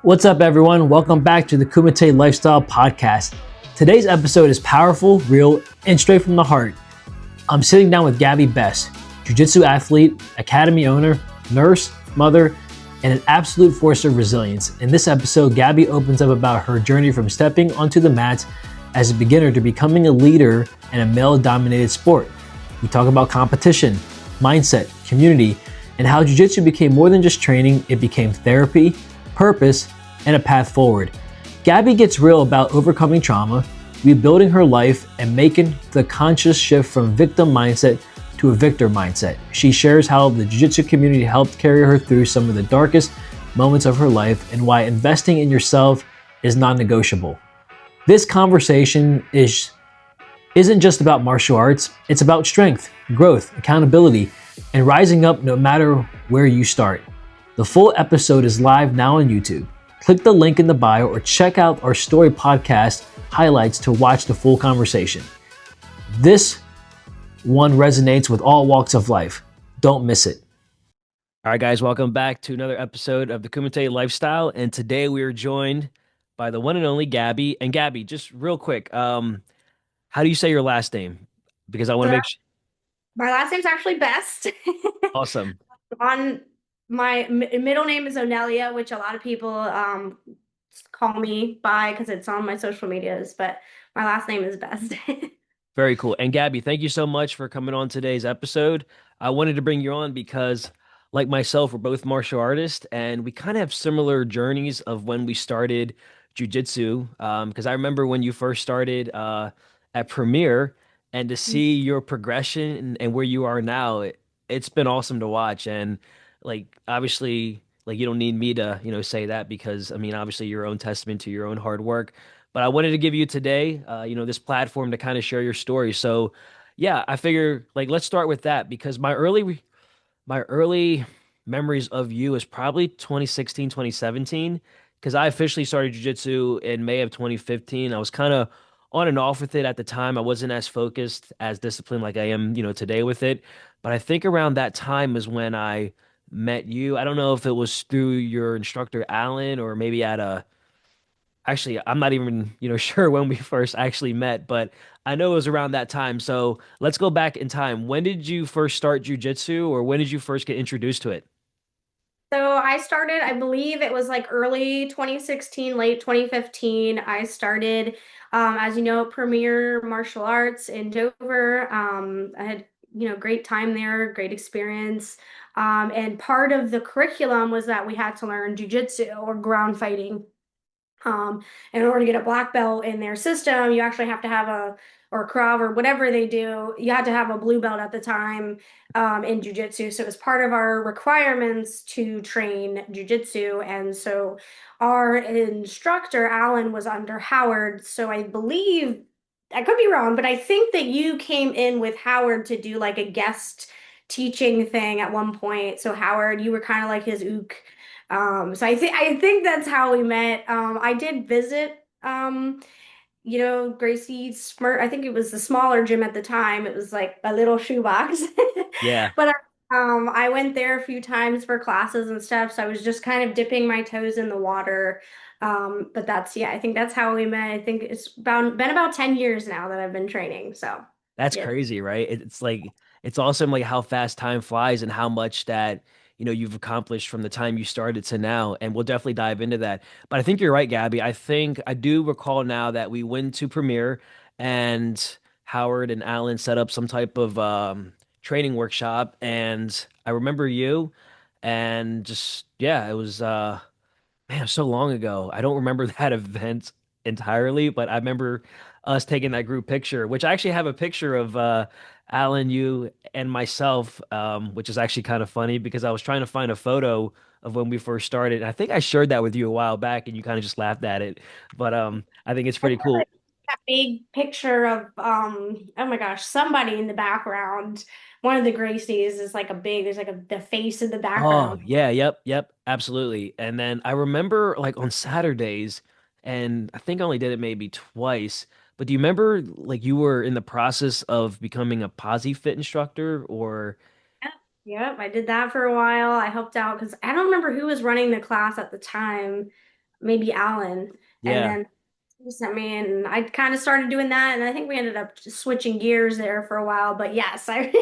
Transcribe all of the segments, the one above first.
What's up, everyone? Welcome back to the Kumite Lifestyle Podcast. Today's episode is powerful, real, and straight from the heart. I'm sitting down with Gabby Best, jiu-jitsu athlete, academy owner, nurse, mother, and an absolute force of resilience. In this episode, Gabby opens up about her journey from stepping onto the mats as a beginner to becoming a leader in a male-dominated sport. We talk about competition, mindset, community, and how jiu-jitsu became more than just training, it became therapy, purpose, and a path forward. Gabby gets real about overcoming trauma, rebuilding her life, and making the conscious shift from victim mindset to a victor mindset. She shares how the jiu-jitsu community helped carry her through some of the darkest moments of her life and why investing in yourself is non-negotiable. This conversation isn't just about martial arts, it's about strength, growth, accountability, and rising up no matter where you start. The full episode is live now on YouTube. Click the link in the bio or check out our story podcast highlights to watch the full conversation. This one resonates with all walks of life. Don't miss it. All right, guys, welcome back to another episode of the Kumite Lifestyle. And today we are joined by the one and only Gabby. And Gabby, just real quick, how do you say your last name? Because I want So to make that, sure. my last name's actually Best. Awesome. On my middle name is Onelia, which a lot of people call me by because it's on my social medias, but my last name is Best. Very cool. And Gabby, thank you so much for coming on today's episode. I wanted to bring you on because, like myself, we're both martial artists and we kind of have similar journeys of when we started jujitsu. Because I remember when you first started at Premier and to see your progression and where you are now, it's been awesome to watch. And like, obviously, like you don't need me to, say that because I mean, obviously, your own testament to your own hard work. But I wanted to give you today, this platform to kind of share your story. So, yeah, I figure like let's start with that because my early memories of you is probably 2016, 2017 because I officially started jiu-jitsu in May of 2015. I was kind of on and off with it at the time. I wasn't as focused, as disciplined like I am, today with it. But I think around that time is when I met you. I don't know if it was through your instructor Alan or maybe at a actually, I'm not even, sure when we first actually met, but I know it was around that time. So let's go back in time. When did you first start jujitsu, or when did you first get introduced to it? So I started, I believe it was like early 2016, late 2015. I started, as you know, Premier Martial Arts in Dover. I had, great time there, great experience. And part of the curriculum was that we had to learn jujitsu or ground fighting. In order to get a black belt in their system, you actually have to have or a Krav or whatever they do, you had to have a blue belt at the time in jujitsu. So it was part of our requirements to train jujitsu. And so our instructor, Alan, was under Howard. So I believe, I could be wrong, but I think that you came in with Howard to do like a guest teaching thing at one point. So Howard, you were kind of like his ook. So I think that's how we met. I did visit Gracie Smart. I think it was the smaller gym at the time. It was like a little shoebox. Yeah, But I went there a few times for classes and stuff. So I was just kind of dipping my toes in the water. But yeah, I think that's how we met. I think been about 10 years now that I've been training. So that's yeah. crazy, right? It's like it's awesome, like how fast time flies and how much that you've accomplished from the time you started to now. And we'll definitely dive into that. But I think you're right, Gabby. I think I do recall now that we went to Premiere and Howard and Alan set up some type of training workshop, and I remember you, and just yeah, it was man, so long ago. I don't remember that event entirely, but I remember us taking that group picture, which I actually have a picture of Alan, you, and myself, which is actually kind of funny because I was trying to find a photo of when we first started. And I think I shared that with you a while back, and you kind of just laughed at it. But I think it's I pretty feel cool. like that big picture of oh my gosh, somebody in the background. One of the Gracies is like there's like the face in the Oh, background. yeah, yep, absolutely. And then I remember like on Saturdays, and I think I only did it maybe twice, but do you remember like you were in the process of becoming a Posi Fit instructor or Yep, yep, I did that for a while. I helped out because I don't remember who was running the class at the time. maybe Alan, and Yeah. then he sent me, and I kind of started doing that, and I think we ended up just switching gears there for a while. But yes, I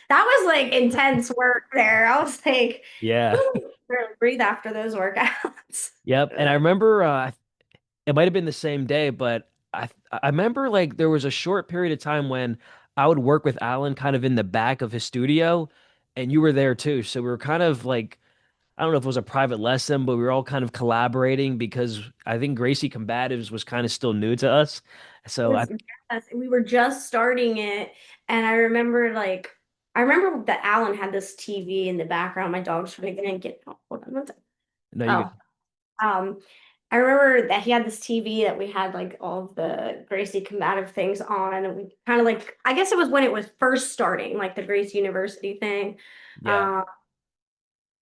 that was like intense work there. I was like, Yeah. whew, barely breathe after those workouts. Yep. And I remember it might have been the same day, but I remember like there was a short period of time when I would work with Alan kind of in the back of his studio, and you were there too. So we were kind of like I don't know if it was a private lesson, but we were all kind of collaborating because I think Gracie Combatives was kind of still new to us. So I Was yes, we were just starting it, and I remember that Alan had this TV in the background. My dog's trying to get oh, hold on one second. know you Oh, um, I remember that he had this TV that we had like all of the Gracie combative things on, and we kind of like I guess it was when it was first starting, like the Gracie University thing. yeah. Uh,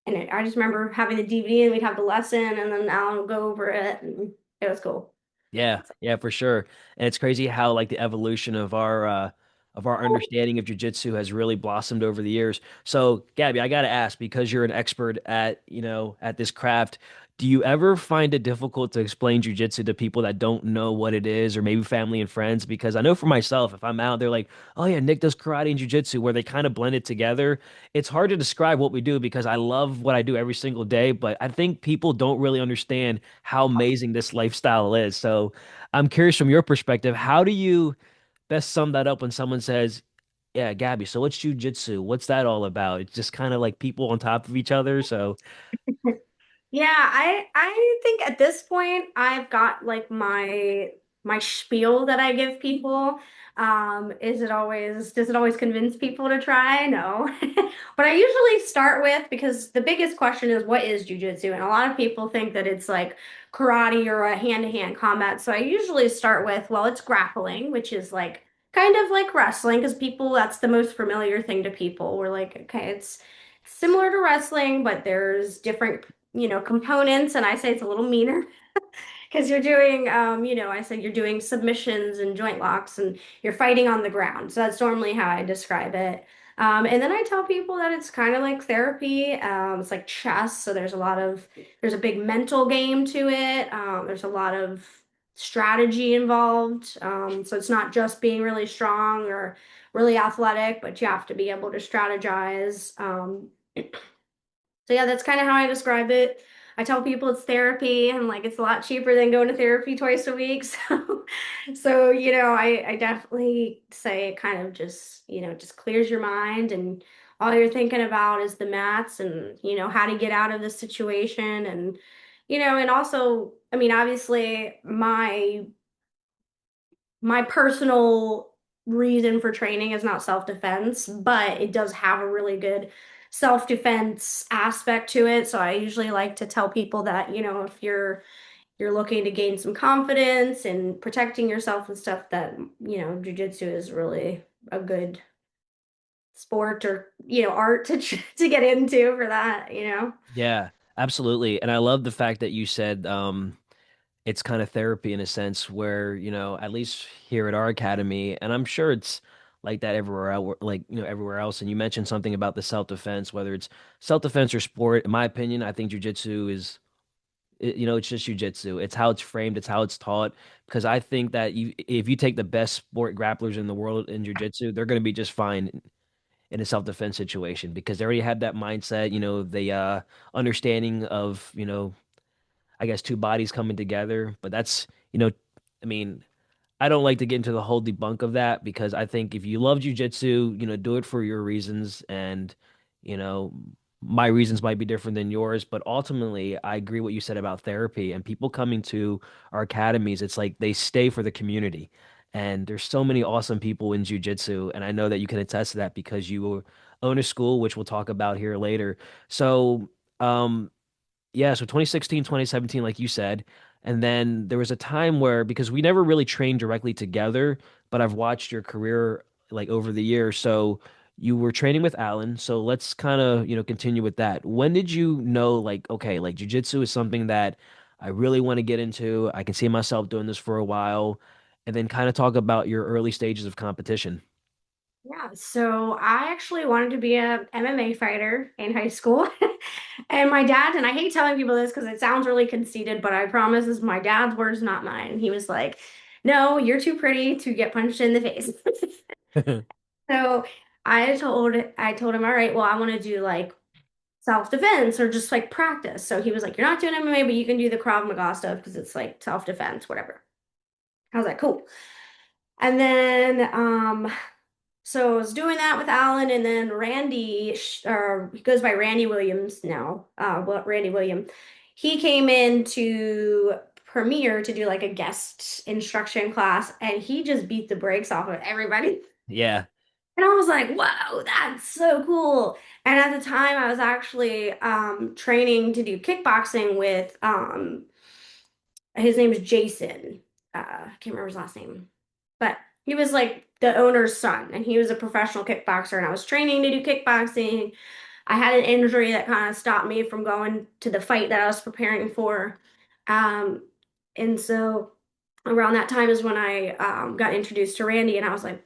I just remember having the DVD and we'd have the lesson, and then Alan would go over it, and it was cool. Yeah, yeah, for sure. And it's crazy how like the evolution of our understanding of jujitsu has really blossomed over the years. So, Gabby, I gotta ask, because you're an expert at, at this craft, do you ever find it difficult to explain jujitsu to people that don't know what it is, or maybe family and friends? Because I know for myself, if I'm out, they're like, "Oh yeah, Nick does karate and jujitsu," where they kind of blend it together. It's hard to describe what we do because I love what I do every single day, but I think people don't really understand how amazing this lifestyle is. So I'm curious from your perspective, how do you best sum that up when someone says, "Yeah, Gabby, so what's jujitsu? What's that all about?" It's just kind of like people on top of each other. So Yeah, I think at this point I've got like my spiel that I give people. Does it always convince people to try? No. But I usually start with because the biggest question is what is jujitsu? And a lot of people think that it's like karate or a hand-to-hand combat. So I usually start with, well, it's grappling, which is like kind of like wrestling because people that's the most familiar thing to people. We're like, okay, it's similar to wrestling, but there's different components, and I say it's a little meaner because you're doing, I said you're doing submissions and joint locks and you're fighting on the ground. So that's normally how I describe it. And then I tell people that it's kind of like therapy. It's like chess. So there's a big mental game to it. There's a lot of strategy involved. So it's not just being really strong or really athletic, but you have to be able to strategize. So yeah, that's kind of how I describe it. I tell people it's therapy and like it's a lot cheaper than going to therapy twice a week. So I definitely say it kind of just, just clears your mind and all you're thinking about is the mats and, how to get out of the situation and also, I mean, obviously my personal reason for training is not self-defense, but it does have a really good self-defense aspect to it. So I usually like to tell people that, if you're looking to gain some confidence and protecting yourself and stuff that, jujitsu is really a good sport or, art to get into for that. yeah, absolutely. And I love the fact that you said it's kind of therapy in a sense where, at least here at our academy, and I'm sure it's like that everywhere else, like, everywhere else. And you mentioned something about the self-defense, whether it's self-defense or sport. In my opinion, I think jujitsu is it's just jujitsu. It's how it's framed, it's how it's taught. Because I think that if you take the best sport grapplers in the world in jujitsu, they're going to be just fine in a self-defense situation because they already have that mindset, the understanding of, I guess two bodies coming together. But that's, I mean, I don't like to get into the whole debunk of that because I think if you love jujitsu, do it for your reasons. And, you know, my reasons might be different than yours. But ultimately, I agree what you said about therapy and people coming to our academies. It's like they stay for the community. And there's so many awesome people in jujitsu. And I know that you can attest to that because you own a school, which we'll talk about here later. So, um, yeah, so 2016, 2017, like you said. And then there was a time where, because we never really trained directly together, but I've watched your career like over the years. So you were training with Alan. So let's kind of, continue with that. When did you know, like, okay, like jujitsu is something that I really want to get into? I can see myself doing this for a while. And then kind of talk about your early stages of competition. Yeah, so I actually wanted to be a MMA fighter in high school. And my dad, and I hate telling people this because it sounds really conceited, but I promise this is my dad's words, not mine. He was like, "No, you're too pretty to get punched in the face." So I told him, all right, well, I want to do like self-defense or just like practice. So he was like, you're not doing MMA, but you can do the Krav Maga stuff because it's like self-defense, whatever. I was like, cool. And then so I was doing that with Alan, and then Randy, or he goes by Randy Williams now. Well, Randy William, he came in to Premiere to do like a guest instruction class, and he just beat the brakes off of everybody. Yeah. And I was like, whoa, that's so cool. And at the time, I was actually training to do kickboxing with his name is Jason. I can't remember his last name, but he was like the owner's son, and he was a professional kickboxer. And I was training to do kickboxing. I had an injury that kind of stopped me from going to the fight that I was preparing for. Um, and so around that time is when I got introduced to Randy, and I was like,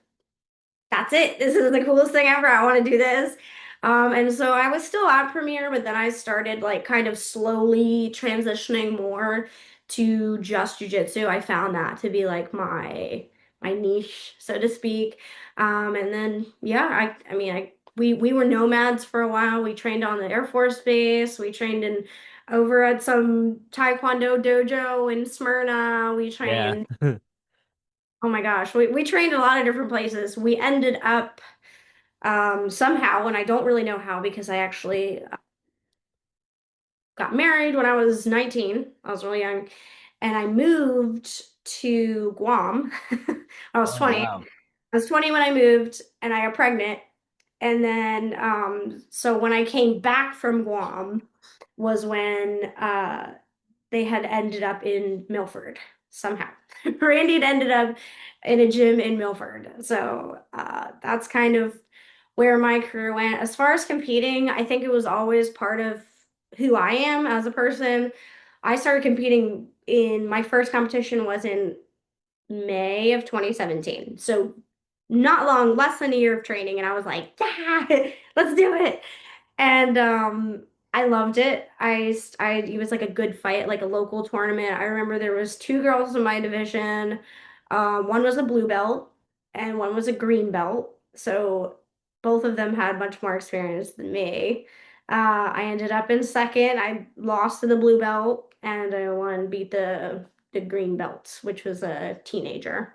that's it. This is the coolest thing ever. I want to do this. And so I was still at Premiere, but then I started like kind of slowly transitioning more to just jujitsu. I found that to be like my niche, so to speak. And then yeah, I mean we were nomads for a while. We trained on the Air Force Base. We trained in over at some Taekwondo dojo in Smyrna. We Yeah. trained, oh my gosh, we trained a lot of different places. We ended up somehow, and I don't really know how because I actually got married when I was 19. I was really young, and I moved to Guam. I was Oh, 20. wow. I was 20 when I moved, and I got pregnant. And then, so when I came back from Guam was when they had ended up in Milford somehow. Randy had ended up in a gym in Milford. So that's kind of where my career went. As far as competing, I think it was always part of who I am as a person. I started competing in my first competition was in May of 2017. So not long, less than a year of training, and I was like, yeah, let's do it. And I loved it. It was like a good fight, like a local tournament. I remember there was two girls in my division. One was a blue belt and one was a green belt. So both of them had much more experience than me. I ended up in second. I lost to the blue belt, and I won, beat the green belt, which was a teenager.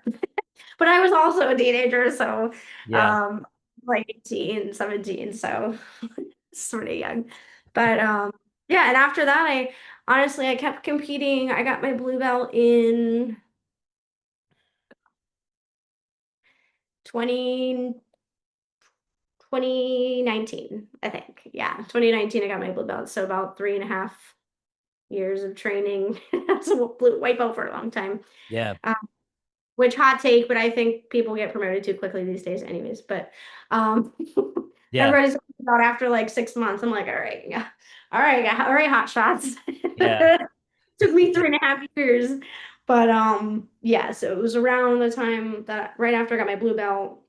But I was also a teenager, so Yeah. um like 18, 17, so sort of young. But yeah, and after that I kept competing. I got my blue belt in 20 2019, I think. Yeah, 2019 I got my blue belt. So about 3.5 years of training. That's a white belt for a long time. Yeah. Um, which hot take, but I think people get promoted too quickly these days anyways. But Yeah. everybody's talking about after like 6 months. I'm like, all right, yeah. All right, hot shots. Yeah. Took me 3.5 years. But yeah, so it was around the time that right after I got my blue belt,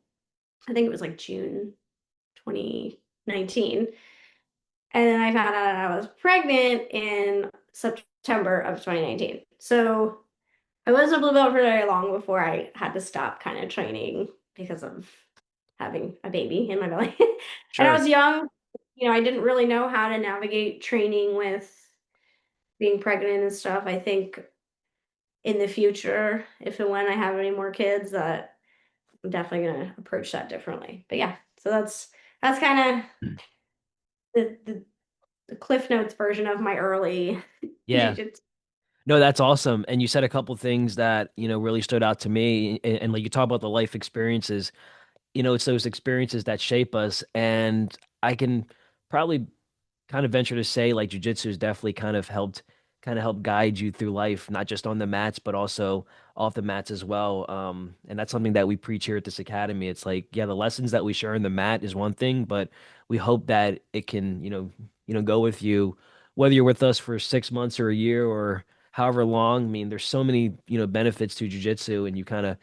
I think it was like June 2019. And then I found out I was pregnant in September of 2019. So I wasn't a blue belt for very long before I had to stop kind of training because of having a baby in my belly. And I Sure. was young, I didn't really know how to navigate training with being pregnant and stuff. I think in the future, if and when I have any more kids, that I'm definitely gonna approach that differently. But yeah, so that's kind of the Cliff Notes version of my early Yeah. jiu-jitsu. No, that's awesome. And you said a couple things that, really stood out to me. And like you talk about the life experiences, it's those experiences that shape us. And I can probably kind of venture to say like jujitsu has definitely kind of helped guide you through life, not just on the mats, but also off the mats as well. And that's something that we preach here at this academy. It's like, yeah, the lessons that we share on the mat is one thing, but we hope that it can, go with you, whether you're with us for 6 months or a year or however long. I mean, there's so many, benefits to jujitsu, and you kind of,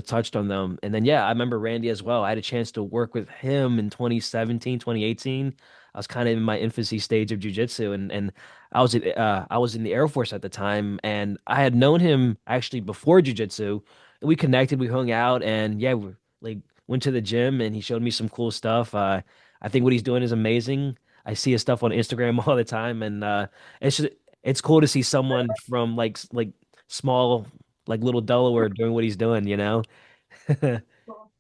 touched on them. And then, yeah, I remember Randy as well. I had a chance to work with him in 2017, 2018. I was kind of in my infancy stage of jiu-jitsu, and I was in the Air Force at the time, and I had known him actually before jiu-jitsu. We connected, we hung out, and yeah, we like went to the gym, and he showed me some cool stuff. I think what he's doing is amazing. I see his stuff on Instagram all the time, and it's just, it's cool to see someone from like small like little Delaware doing what he's doing, you know? Well,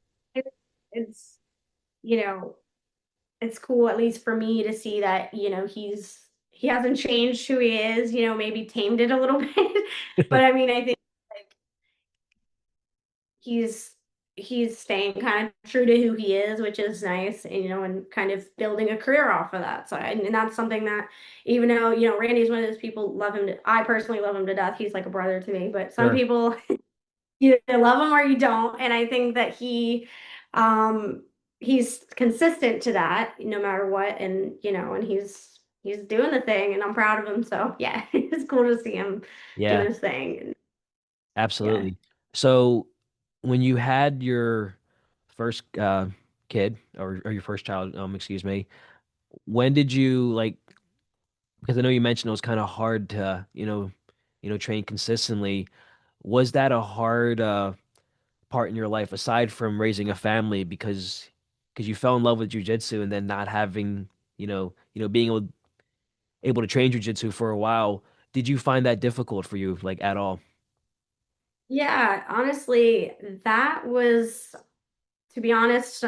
it's, you know, it's cool, at least for me, to see that, he hasn't changed who he is, maybe tamed it a little bit. But I mean, I think like he's he's staying kind of true to who he is, which is nice, and and kind of building a career off of that side. And that's something that, even though, Randy's one of those people, I personally love him to death. He's like a brother to me, but some Sure. people you either love him or you don't. And I think that um he's consistent to that no matter what. And and he's doing the thing, and I'm proud of him. So yeah, it's cool to see him Yeah, doing his thing. And yeah. absolutely. So when you had your first kid or your first child, excuse me, when did you like, because I know you mentioned it was kind of hard to, train consistently. Was that a hard part in your life aside from raising a family because you fell in love with jujitsu and then not having, being able to train jujitsu for a while? Did you find that difficult for you like at all? Yeah, honestly, that was, to be honest,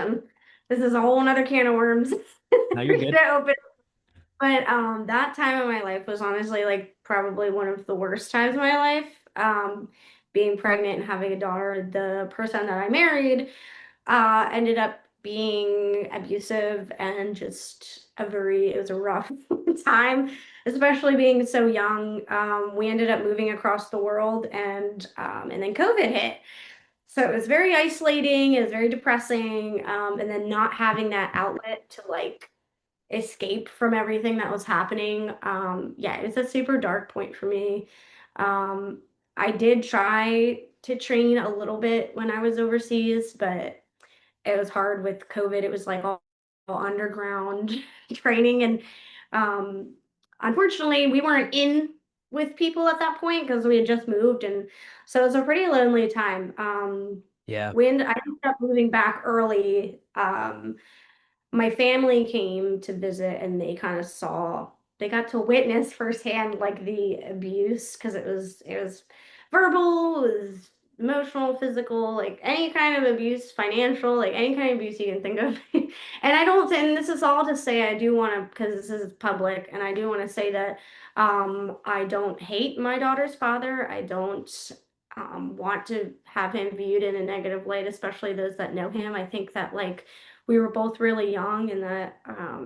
this is a whole nother can of worms No, you're good. to open. But that time of my life was honestly like probably one of the worst times of my life. Being pregnant and having a daughter, the person that I married ended up being abusive, and just it was a rough time, especially being so young. We ended up moving across the world, and then COVID hit. So it was very isolating, it was very depressing, and then not having that outlet to like escape from everything that was happening. Yeah, it was a super dark point for me. Um, I did try to train a little bit when I was overseas, but it was hard with COVID. It was like all underground training. And um, unfortunately, we weren't in with people at that point because we had just moved. And so it was a pretty lonely time. Yeah. When I ended up moving back early, my family came to visit, and they got to witness firsthand like the abuse, because it was verbal, it was emotional, physical, like any kind of abuse, financial, like any kind of abuse you can think of. And this is all to say, I do want to, because this is public, and I do want to say that I don't hate my daughter's father. I don't want to have him viewed in a negative light, especially those that know him. I think that like we were both really young, and that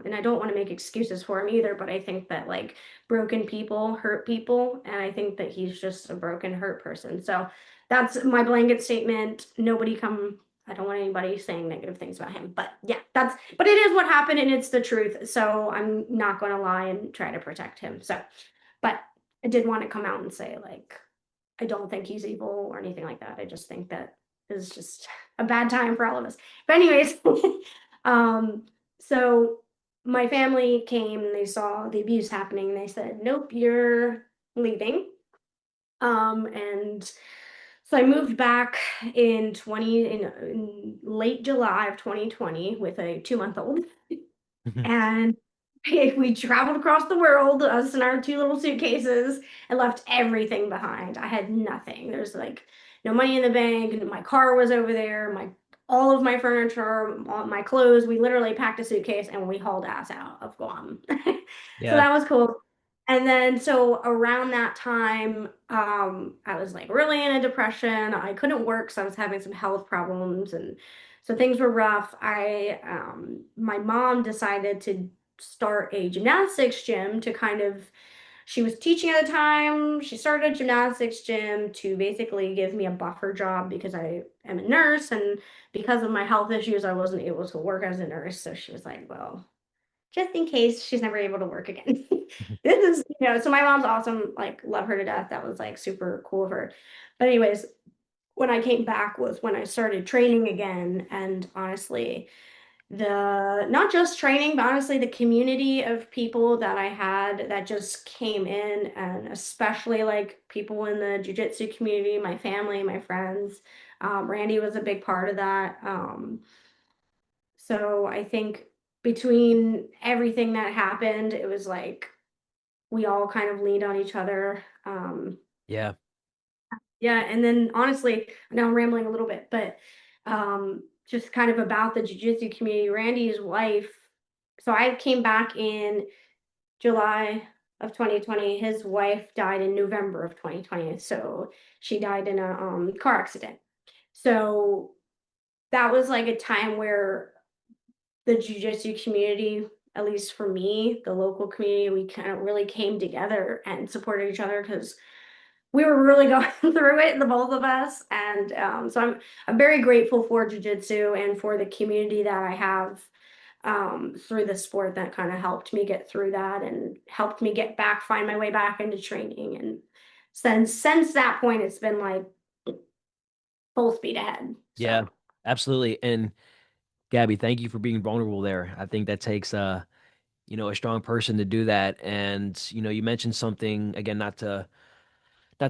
and I don't want to make excuses for him either, but I think that like broken people hurt people, and I think that he's just a broken, hurt person. So that's my blanket statement. I don't want anybody saying negative things about him. But yeah, but it is what happened, and it's the truth. So I'm not going to lie and try to protect him. So, but I did want to come out and say, like, I don't think he's evil or anything like that. I just think that is just a bad time for all of us. But anyways, um, so my family came and they saw the abuse happening. They said, "Nope, you're leaving." And so I moved back in late July of 2020 with a 2-month old. And we traveled across the world, us and our two little suitcases, and left everything behind. I had nothing. There's like no money in the bank, and my car was over there, my all of my furniture, all my clothes. We literally packed a suitcase and we hauled ass out of Guam. So Yeah. that was cool. And then so around that time, I was like really in a depression. I couldn't work, so I was having some health problems, and so things were rough. My mom decided to start a gymnastics gym to kind of, she was teaching at the time. She started a gymnastics gym to basically give me a buffer job because I am a nurse, and because of my health issues, I wasn't able to work as a nurse. So she was like, well, just in case she's never able to work again. This is, so my mom's awesome, like love her to death. That was like super cool of her. But anyways, when I came back was when I started training again. And honestly, the not just training, but honestly the community of people that I had that just came in, and especially like people in the jiu-jitsu community, my family, my friends. Randy was a big part of that. So I think between everything that happened, it was like we all kind of leaned on each other. Yeah. Yeah, and then honestly, I know I'm rambling a little bit, but just kind of about the jiu-jitsu community, Randy's wife. So I came back in July of 2020. His wife died in November of 2020. So she died in a car accident. So that was like a time where the jiu-jitsu community, at least for me, the local community, we kind of really came together and supported each other because we were really going through it, the both of us. And so I'm very grateful for jiu-jitsu and for the community that I have through the sport that kind of helped me get through that and helped me get back, find my way back into training. And since that point, it's been like full speed ahead. Yeah, So absolutely. And Gabby, thank you for being vulnerable there. I think that takes a strong person to do that. And, you mentioned something again, not the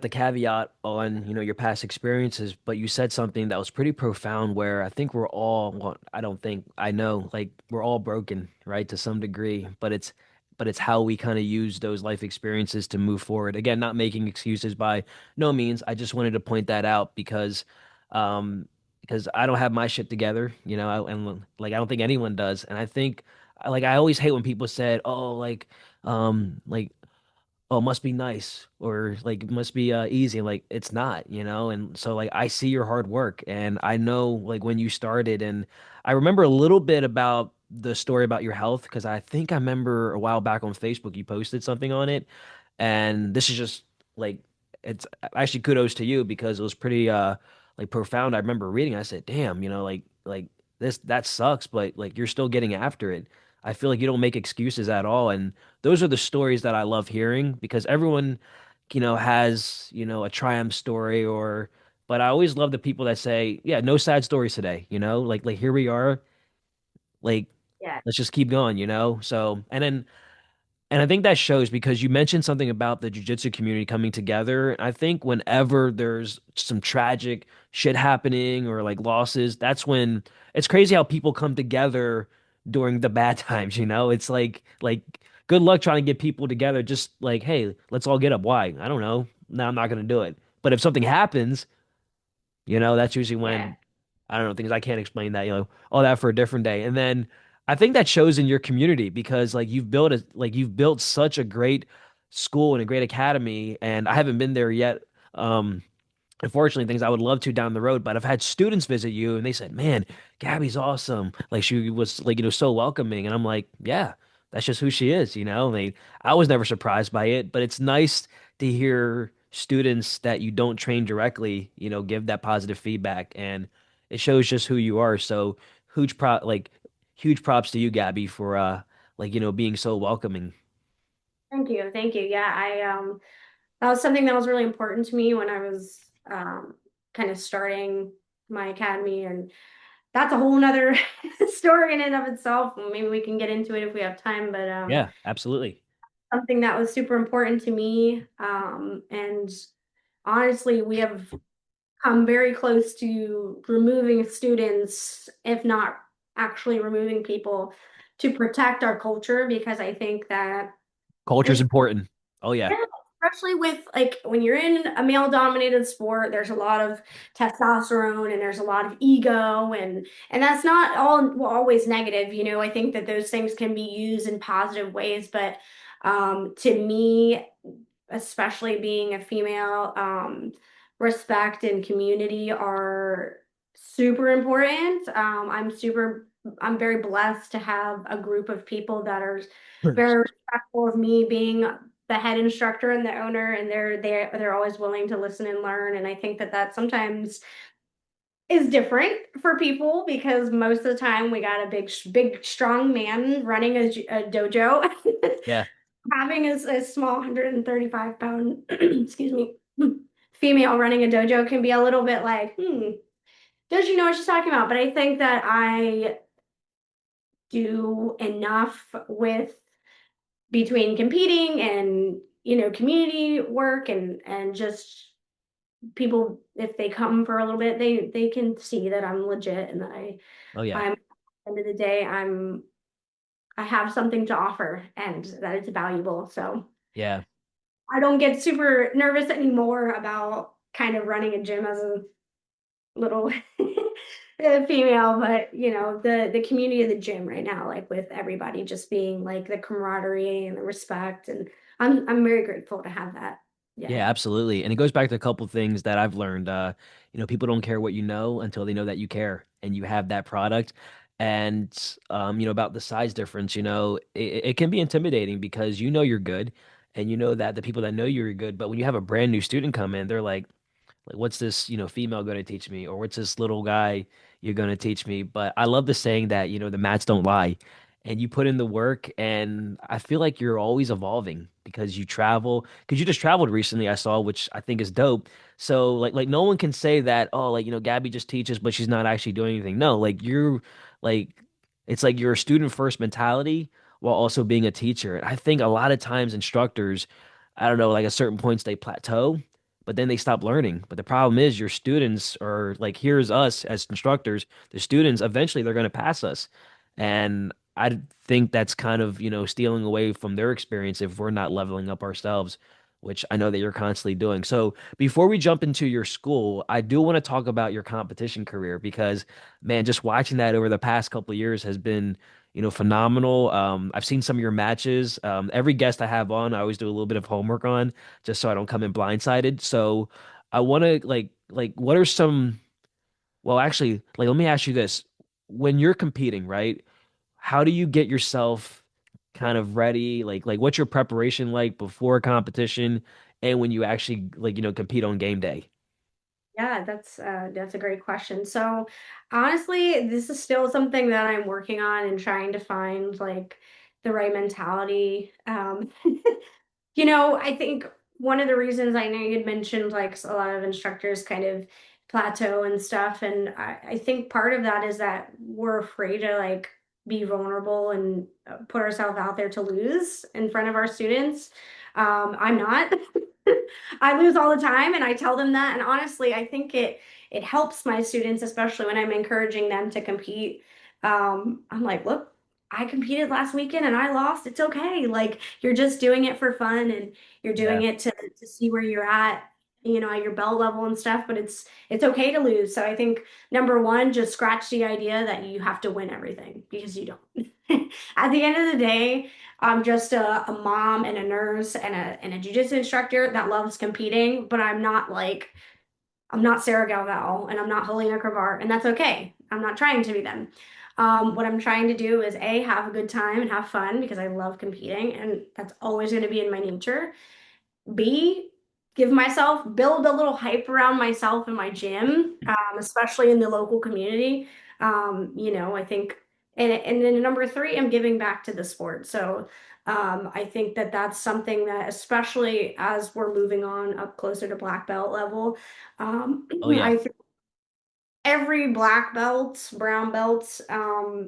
caveat on, your past experiences, but you said something that was pretty profound where I think we're all, well, I don't think, I know, like we're all broken, right, to some degree, but it's how we kind of use those life experiences to move forward. Again, not making excuses by no means. I just wanted to point that out because I don't have my shit together, and like I don't think anyone does. And I think like I always hate when people said, "Oh, like oh, it must be nice or like it must be easy. Like it's not. And so like I see your hard work and I know like when you started and I remember a little bit about the story about your health because I think I remember a while back on Facebook you posted something on it. And this is just like it's actually kudos to you because it was pretty like profound. I remember reading, I said, damn, like this that sucks, but like you're still getting after it. I feel like you don't make excuses at all. And those are the stories that I love hearing because everyone, has, a triumph story but I always love the people that say, yeah, no sad stories today, like here we are, like yeah, let's just keep going. So, and I think that shows because you mentioned something about the jiu-jitsu community coming together. I think whenever there's some tragic shit happening or like losses, that's when it's crazy how people come together during the bad times. It's like good luck trying to get people together just like, hey, let's all get up. Why? I don't know. No, I'm not gonna do it. But if something happens, that's usually yeah. when I don't know things I can't explain that. All that for a different day. And then I think that shows in your community because like you've built such a great school and a great academy, and I haven't been there yet. Um, Unfortunately, things I would love to down the road, but I've had students visit you and they said, "Man, Gabby's awesome." Like she was like, so welcoming. And I'm like, "Yeah, that's just who she is." I was never surprised by it, but it's nice to hear students that you don't train directly, give that positive feedback and it shows just who you are. So huge props to you, Gabby, for being so welcoming. Thank you, thank you. Yeah, I that was something that was really important to me when I was kind of starting my academy, and that's a whole nother story in and of itself. Maybe we can get into it if we have time, but Yeah, absolutely. something that was super important to me. And honestly, we have come very close to removing students, if not actually removing people, to protect our culture because I think that Culture's this. important. Oh yeah. Yeah, especially with like when you're in a male-dominated sport, there's a lot of testosterone and there's a lot of ego, and that's not all well, always negative. I think that those things can be used in positive ways, but to me, especially being a female, respect and community are super important. I'm very blessed to have a group of people that are very respectful of me being the head instructor and the owner, and they're always willing to listen and learn. And I think that that sometimes is different for people because most of the time we got a big strong man running a dojo. Yeah. Having a small 135 pound excuse me, female running a dojo can be a little bit like, does she know what she's talking about? But I think that do enough with between competing and community work and just people, if they come for a little bit, they can see that I'm legit and that Oh yeah. I'm at the end of the day I have something to offer and that it's valuable. So Yeah. I don't get super nervous anymore about kind of running a gym as a little female, but the community of the gym right now, like with everybody just being like the camaraderie and the respect, and I'm very grateful to have that. Yeah. Yeah, absolutely. And it goes back to a couple things that I've learned. People don't care what you know until they know that you care and you have that product. And about the size difference, it can be intimidating because you know you're good and you know that the people that know you're good, but when you have a brand new student come in, they're like what's this female going to teach me, or what's this little guy you're going to teach me? But I love the saying that the mats don't lie, and you put in the work, and I feel like you're always evolving because you travel, because you just traveled recently, I saw, which I think is dope. So like no one can say that, oh, like Gabby just teaches but she's not actually doing anything. No, like you're like it's like you're a student first mentality while also being a teacher. And I think a lot of times instructors, I don't know, like at certain points they plateau, but then they stop learning. But the problem is your students are like, here's us as instructors, the students, eventually they're going to pass us. And I think that's kind of, stealing away from their experience if we're not leveling up ourselves, which I know that you're constantly doing. So before we jump into your school, I do want to talk about your competition career because, man, just watching that over the past couple of years has been, phenomenal. I've seen some of your matches. Every guest I have on, I always do a little bit of homework on just so I don't come in blindsided. So I want to what are some, well, actually, like, let me ask you this. When you're competing, right? How do you get yourself kind of ready? Like what's your preparation like before a competition and when you actually compete on game day? Yeah, that's a great question. So honestly, this is still something that I'm working on and trying to find like the right mentality. I think one of the reasons, I know you'd mentioned like a lot of instructors kind of plateau and stuff, and I think part of that is that we're afraid to like be vulnerable and put ourselves out there to lose in front of our students. I'm not. I lose all the time, and I tell them that. And honestly, I think it helps my students, especially when I'm encouraging them to compete. I'm like, look, I competed last weekend and I lost. It's okay. Like you're just doing it for fun and you're Yeah. doing it to see where you're at your belt level and stuff, but it's okay to lose. So I think number one, just scratch the idea that you have to win everything because you don't. At the end of the day, I'm just a mom and a nurse and a jiu-jitsu instructor that loves competing, but I'm not Sarah Galval and I'm not Helena Cravar, and that's okay. I'm not trying to be them. What I'm trying to do is A, have a good time and have fun because I love competing, and that's always going to be in my nature. B, build a little hype around myself in my gym, especially in the local community. I think, and then number three, I'm giving back to the sport. So I think that that's something that, especially as we're moving on up closer to black belt level, Oh yeah. I think every black belt, brown belts,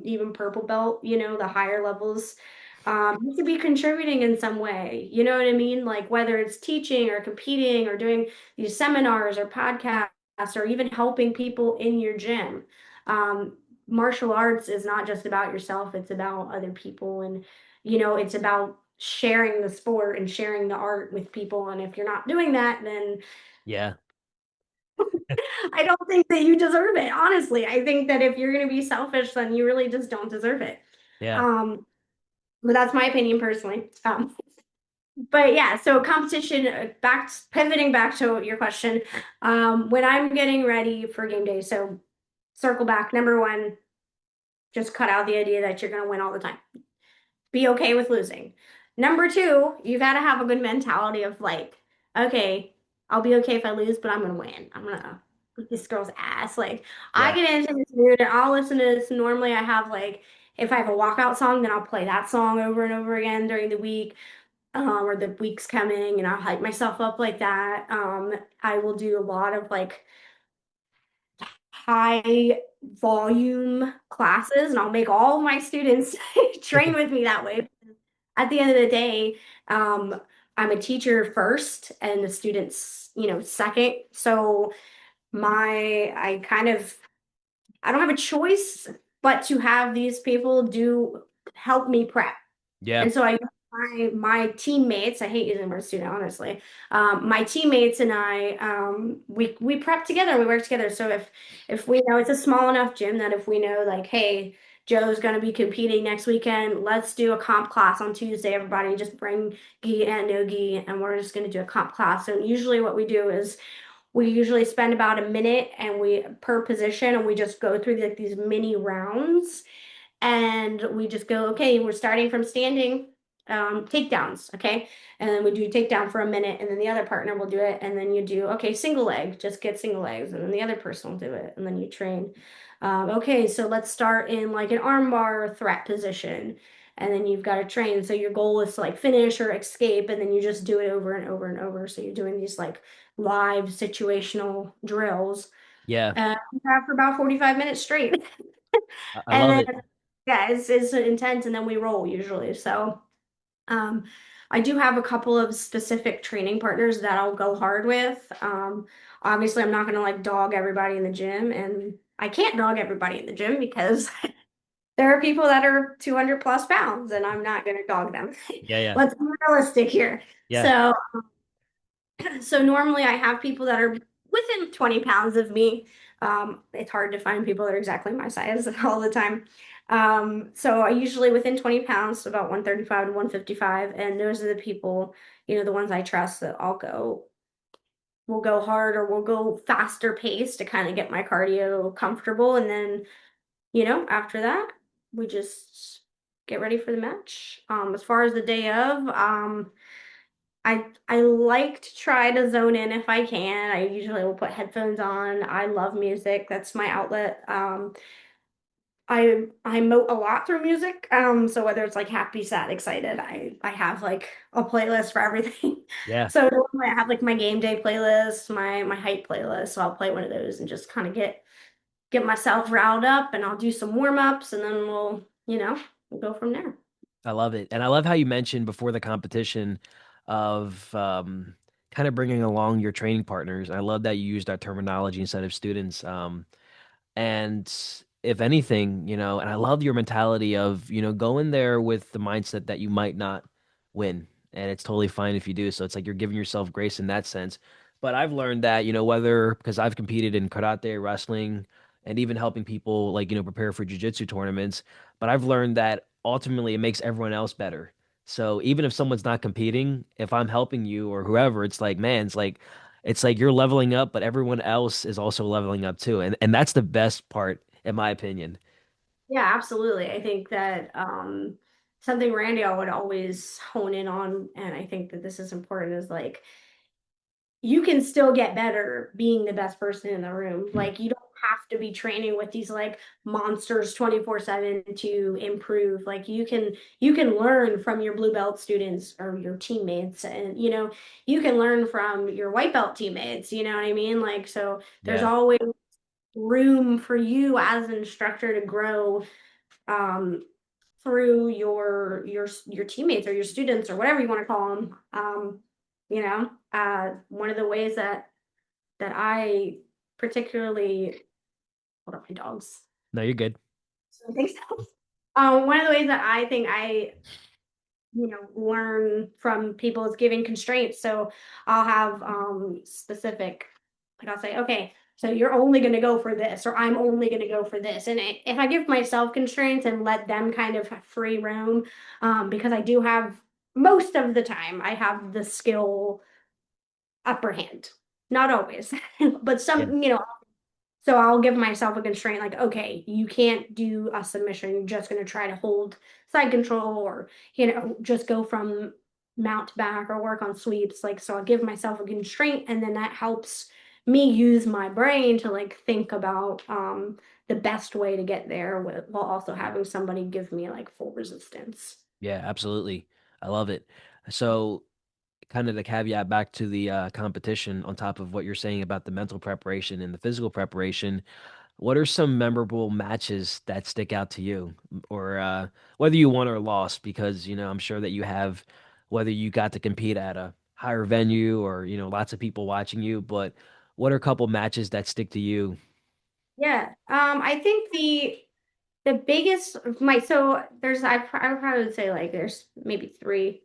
even purple belt, the higher levels, you could be contributing in some way. You know what I mean? Like whether it's teaching or competing or doing these seminars or podcasts or even helping people in your gym. Martial arts is not just about yourself, it's about other people, and it's about sharing the sport and sharing the art with people. And if you're not doing that, then Yeah. I don't think that you deserve it. Honestly, I think that if you're going to be selfish, then you really just don't deserve it. Yeah. Um, but that's my opinion personally. But yeah, so competition, pivoting back to your question, when I'm getting ready for game day, so circle back, number one, just cut out the idea that you're going to win all the time. Be okay with losing. Number two, you got to have a good mentality of like, okay, I'll be okay if I lose, but I'm gonna win. I'm gonna beat this girl's ass. Like I Yeah. get into this mood and I'll listen to this. Normally, I have like if I have a walkout song, then I'll play that song over and over again during the week, or the week's coming, and I'll hype myself up like that. I will do a lot of like high volume classes, and I'll make all my students train with me that way. At the end of the day, um, I'm a teacher first and the students, second. So I kind of, I don't have a choice but to have these people do help me prep. Yeah. And so I my teammates, I hate using the word student, honestly. My teammates and I, we prep together, we work together. So if we know it's a small enough gym that if we know like, hey, Joe's gonna be competing next weekend, let's do a comp class on Tuesday. Everybody just bring gi and no gi, and we're just gonna do a comp class. And usually what we do is we usually spend about a minute and we per position and we just go through like these mini rounds and we just go, okay, we're starting from standing takedowns, okay? And then we do takedown for a minute, and then the other partner will do it, and then you do, okay, single leg, just get single legs, and then the other person will do it, and then you train. Okay, so let's start in like an armbar threat position, and then you've got to train. So your goal is to like finish or escape, and then you just do it over and over and over. So you're doing these like live situational drills. Yeah. You have for about 45 minutes straight. I And love then it. yeah, it's intense and then we roll usually. So um I do have a couple of specific training partners that I'll go hard with. Obviously I'm not gonna like dog everybody in the gym, and I can't dog everybody in the gym because there are people that are 200 plus pounds and I'm not gonna dog them. Yeah, yeah. Let's be realistic here. Yeah. So normally I have people that are within 20 pounds of me. It's hard to find people that are exactly my size all the time. So I usually within 20 pounds, so about 135 to 155, and those are the people, the ones I trust that will go hard or will go faster pace to kind of get my cardio comfortable. And then, after that, we just get ready for the match. As far as the day of, I like to try to zone in if I can. I usually will put headphones on. I love music. That's my outlet. I mote a lot through music. So whether it's like happy, sad, excited, I have like a playlist for everything. Yeah. So normally I have like my game day playlist, my hype playlist. So I'll play one of those and just kind of get myself riled up, and I'll do some warm ups, and then we'll go from there. I love it. And I love how you mentioned before the competition of kind of bringing along your training partners. I love that you used that terminology instead of students. And if anything, and I love your mentality of, go in there with the mindset that you might not win. And it's totally fine if you do. So it's like you're giving yourself grace in that sense. But I've learned that, whether because I've competed in karate, wrestling, and even helping people like, prepare for jiu-jitsu tournaments. But I've learned that ultimately it makes everyone else better. So even if someone's not competing, if I'm helping you or whoever, it's like, man, it's like you're leveling up, but everyone else is also leveling up too. And that's the best part, in my opinion. Yeah, absolutely. I think that something Randy I would always hone in on, and I think that this is important, is like you can still get better being the best person in the room. Like you don't have to be training with these like monsters 24/7 to improve. Like you can learn from your blue belt students or your teammates, and you can learn from your white belt teammates, you know what I mean? Like so there's Yeah. always room for you as an instructor to grow um, through your teammates or your students or whatever you want to call them. One of the ways that I particularly hold up my dogs. No, you're good. So I think so. One of the ways that I think I learn from people is giving constraints. So I'll have specific, like I'll say, okay, so you're only going to go for this, or I'm only going to go for this. And if I give myself constraints and let them kind of have free room, because I do have most of the time, I have the skill upper hand. Not always, but Yeah. so I'll give myself a constraint like, okay, you can't do a submission. You're just going to try to hold side control or, just go from mount back or work on sweeps. Like, so I'll give myself a constraint, and then that helps me use my brain to like think about the best way to get there while also having somebody give me like full resistance. Yeah, absolutely. I love it. So kind of the caveat back to the competition on top of what you're saying about the mental preparation and the physical preparation. what are some memorable matches that stick out to you, or whether you won or lost? Because I'm sure that you have, whether you got to compete at a higher venue or lots of people watching you. But what are a couple matches that stick to you? Yeah. I think the biggest my so there's I would probably say like there's maybe three.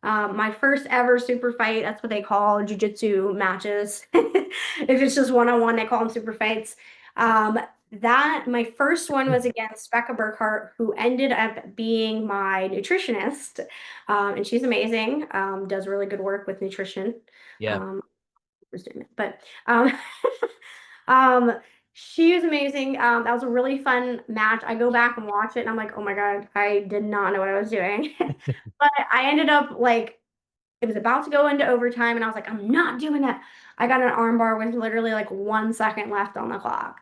My first ever super fight, that's what they call jiu-jitsu matches. If it's just one-on-one, they call them super fights. That my first one was against Becca Burkhart, who ended up being my nutritionist. And she's amazing, does really good work with nutrition. Yeah. Um, was doing it. But um, she was amazing. That was a really fun match. I go back and watch it, and I'm like, oh my God, I did not know what I was doing. But I ended up like it was about to go into overtime, and I was like, I'm not doing that. I got an armbar with literally like 1 second left on the clock.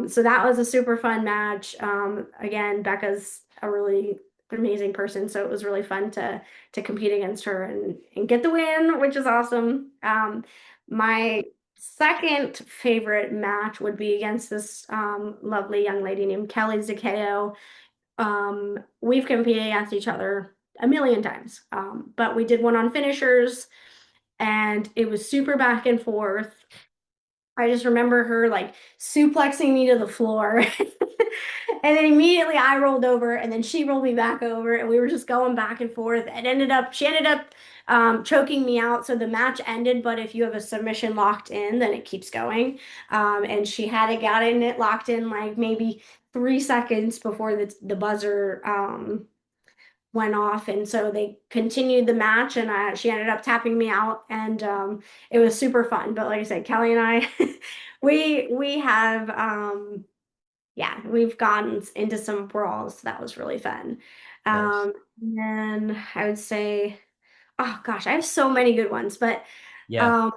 So that was a super fun match. Again, Becca's a really amazing person, so it was really fun to compete against her and get the win, which is awesome. My second favorite match would be against this lovely young lady named Kelly Zakeo. We've competed against each other a million times, but we did one on finishers, and it was super back and forth. I just remember her like suplexing me to the floor. And then immediately I rolled over, and then she rolled me back over, and we were just going back and forth. She ended up choking me out. So the match ended, but if you have a submission locked in, then it keeps going. And she had it got in it locked in like maybe 3 seconds before the buzzer went off, and so they continued the match, and she ended up tapping me out, and it was super fun. But like I said, Kelly and I, we have yeah, we've gone into some brawls. That was really fun. Nice. And then I would say, oh gosh, I have so many good ones, but Yeah. um,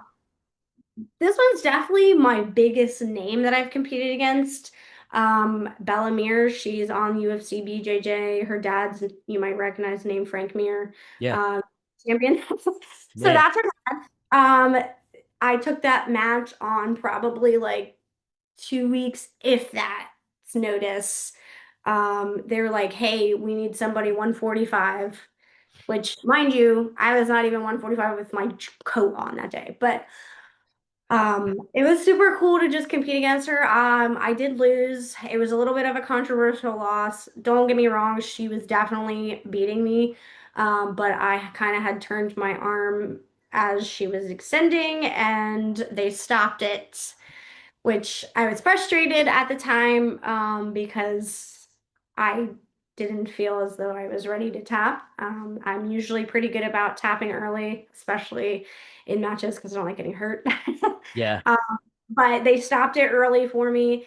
this one's definitely my biggest name that I've competed against. Bella Mir, she's on UFC BJJ. Her dad's, you might recognize the name Frank Mir, Yeah. um, champion. So Yeah. that's her dad. I took that match on probably like 2 weeks, if that's notice. They were like, hey, we need somebody 145, which, mind you, I was not even 145 with my coat on that day. But it was super cool to just compete against her. I did lose. It was a little bit of a controversial loss. Don't get me wrong, she was definitely beating me. But I kind of had turned my arm as she was extending, and they stopped it, which I was frustrated at the time, because I didn't feel as though I was ready to tap. I'm usually pretty good about tapping early, especially in matches because I don't like getting hurt. Yeah. Um, but they stopped it early for me.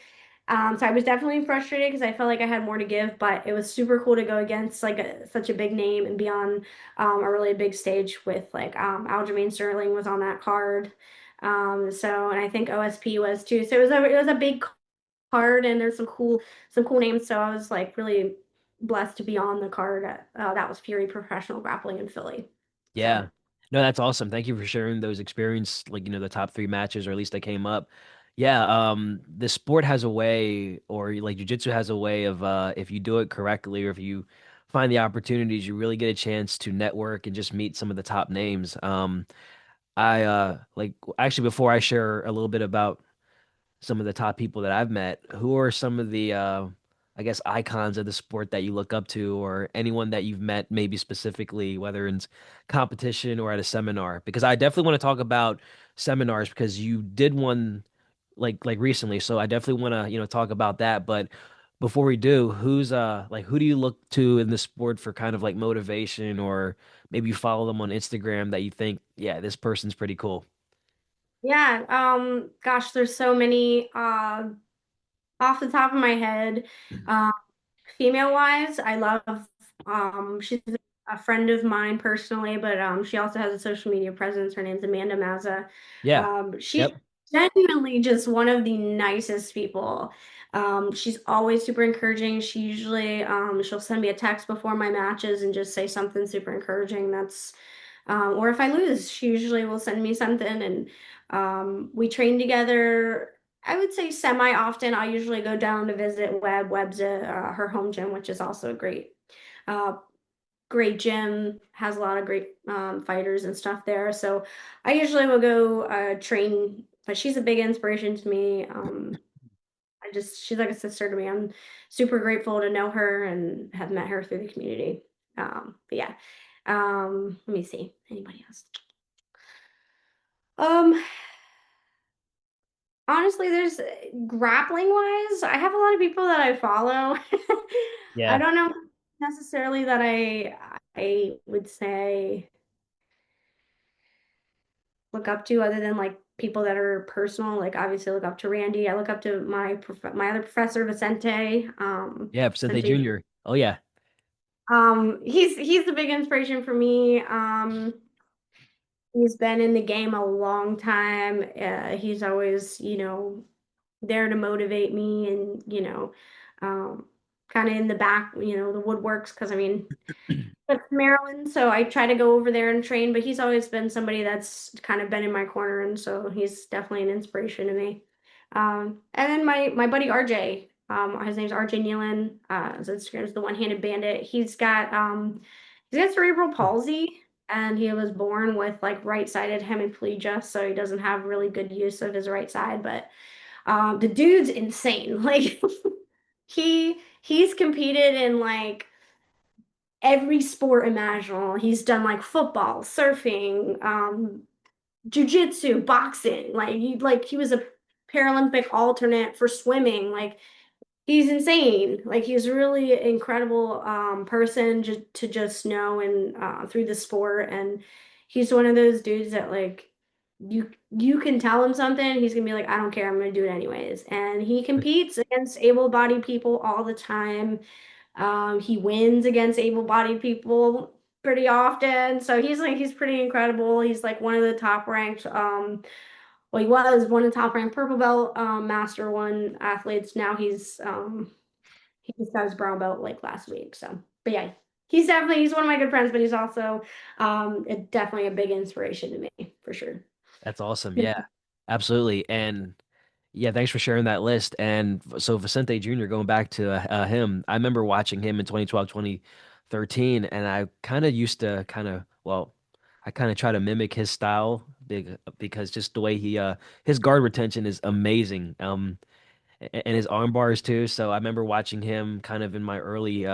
So I was definitely frustrated because I felt like I had more to give, but it was super cool to go against like such a big name and be on a really big stage with like Aljamain Sterling was on that card. And I think OSP was too. So it was a big card, and there's some cool names. So I was like really blessed to be on the card. That was Fury Professional Grappling in Philly. So Yeah. No, that's awesome. Thank you for sharing those experience, like, the top three matches, or at least they came up. Yeah, the sport has a way, or like jujitsu has a way of if you do it correctly, or if you find the opportunities, you really get a chance to network and just meet some of the top names. I like actually before I share a little bit about some of the top people that I've met, who are some of the I guess icons of the sport that you look up to, or anyone that you've met maybe specifically, whether in competition or at a seminar? Because I definitely want to talk about seminars because you did one like recently, so I definitely want to, talk about that. But before we do, who's like who do you look to in the sport for kind of like motivation, or maybe you follow them on Instagram that you think, yeah, this person's pretty cool? yeah, gosh, there's so many. Off the top of my head, um, female wise, I love she's a friend of mine personally, but she also has a social media presence. Her name's Amanda Mazza. Yeah. She's Yep. genuinely just one of the nicest people. She's always super encouraging. She usually she'll send me a text before my matches and just say something super encouraging. That's or if I lose, she usually will send me something, and we train together I would say semi often. I usually go down to visit Web. Web's her home gym, which is also a uh, great gym. Has a lot of great fighters and stuff there. So I usually will go train. But she's a big inspiration to me. She's like a sister to me. I'm super grateful to know her and have met her through the community. But yeah. Let me see. Anybody else? Um, Honestly, there's grappling wise, I have a lot of people that I follow. I Yeah. don't know necessarily that I would say look up to other than like people that are personal. Like obviously I look up to Randy. I look up to my other professor, Vicente. Yeah, Vicente Vicente. Jr. Oh yeah. He's a big inspiration for me. He's been in the game a long time. He's always, there to motivate me and, um, kind of in the back, the woodworks. Because I mean, it's Maryland, so I try to go over there and train, but he's always been somebody that's kind of been in my corner, and so he's definitely an inspiration to me. And then my buddy RJ, his name's RJ Nealon. His Instagram is the One-Handed Bandit. He's got cerebral palsy, and he was born with like right-sided hemiplegia, so he doesn't have really good use of his right side. But the dude's insane. Like he's competed in like every sport imaginable. He's done like football, surfing, jiu-jitsu, boxing. He was a Paralympic alternate for swimming. Like he's insane. Like he's really an incredible person just to just know and through the sport. And he's one of those dudes that like you can tell him something, he's gonna be like, I don't care, I'm gonna do it anyways. And he competes against able-bodied people all the time. He wins against able-bodied people pretty often. So he's pretty incredible. He's like one of the top ranked well, he was one of the top ranked purple belt master one athletes. Now he just got his brown belt like last week. So but yeah, he's one of my good friends, but he's also definitely a big inspiration to me for sure. That's awesome. Yeah, absolutely. And yeah, thanks for sharing that list. And so Vicente Jr., going back to him, I remember watching him in 2012, 2013, and I kind of used to I kind of try to mimic his style because just the way his guard retention is amazing. And his arm bars too. So I remember watching him kind of in my early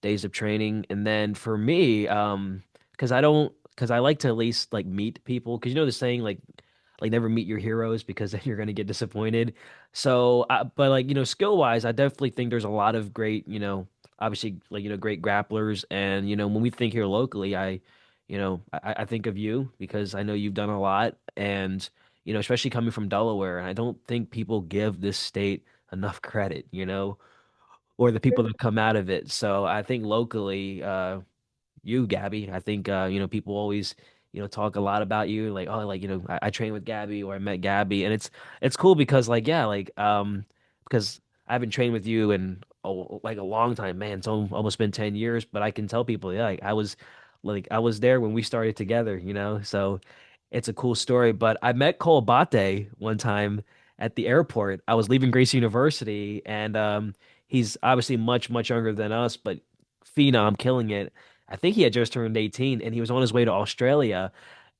days of training. And then for me, because I like to at least like meet people because you know the saying like never meet your heroes because then you're gonna get disappointed. So, but like skill wise, I definitely think there's a lot of great obviously like great grapplers. And when we think here locally, I think of you because I know you've done a lot and especially coming from Delaware, and I don't think people give this state enough credit, or the people that come out of it. So I think locally, you, Gabby. I think people always talk a lot about you, like oh, like I trained with Gabby or I met Gabby, and it's cool because like yeah, like because I've been training with you in like a long time, man. It's almost been 10 years, but I can tell people yeah, like I was there when we started together, so it's a cool story. But I met Cole Abate one time at the airport. I was leaving Grace University, and he's obviously much younger than us, but phenom, killing it. I think he had just turned 18 and he was on his way to Australia.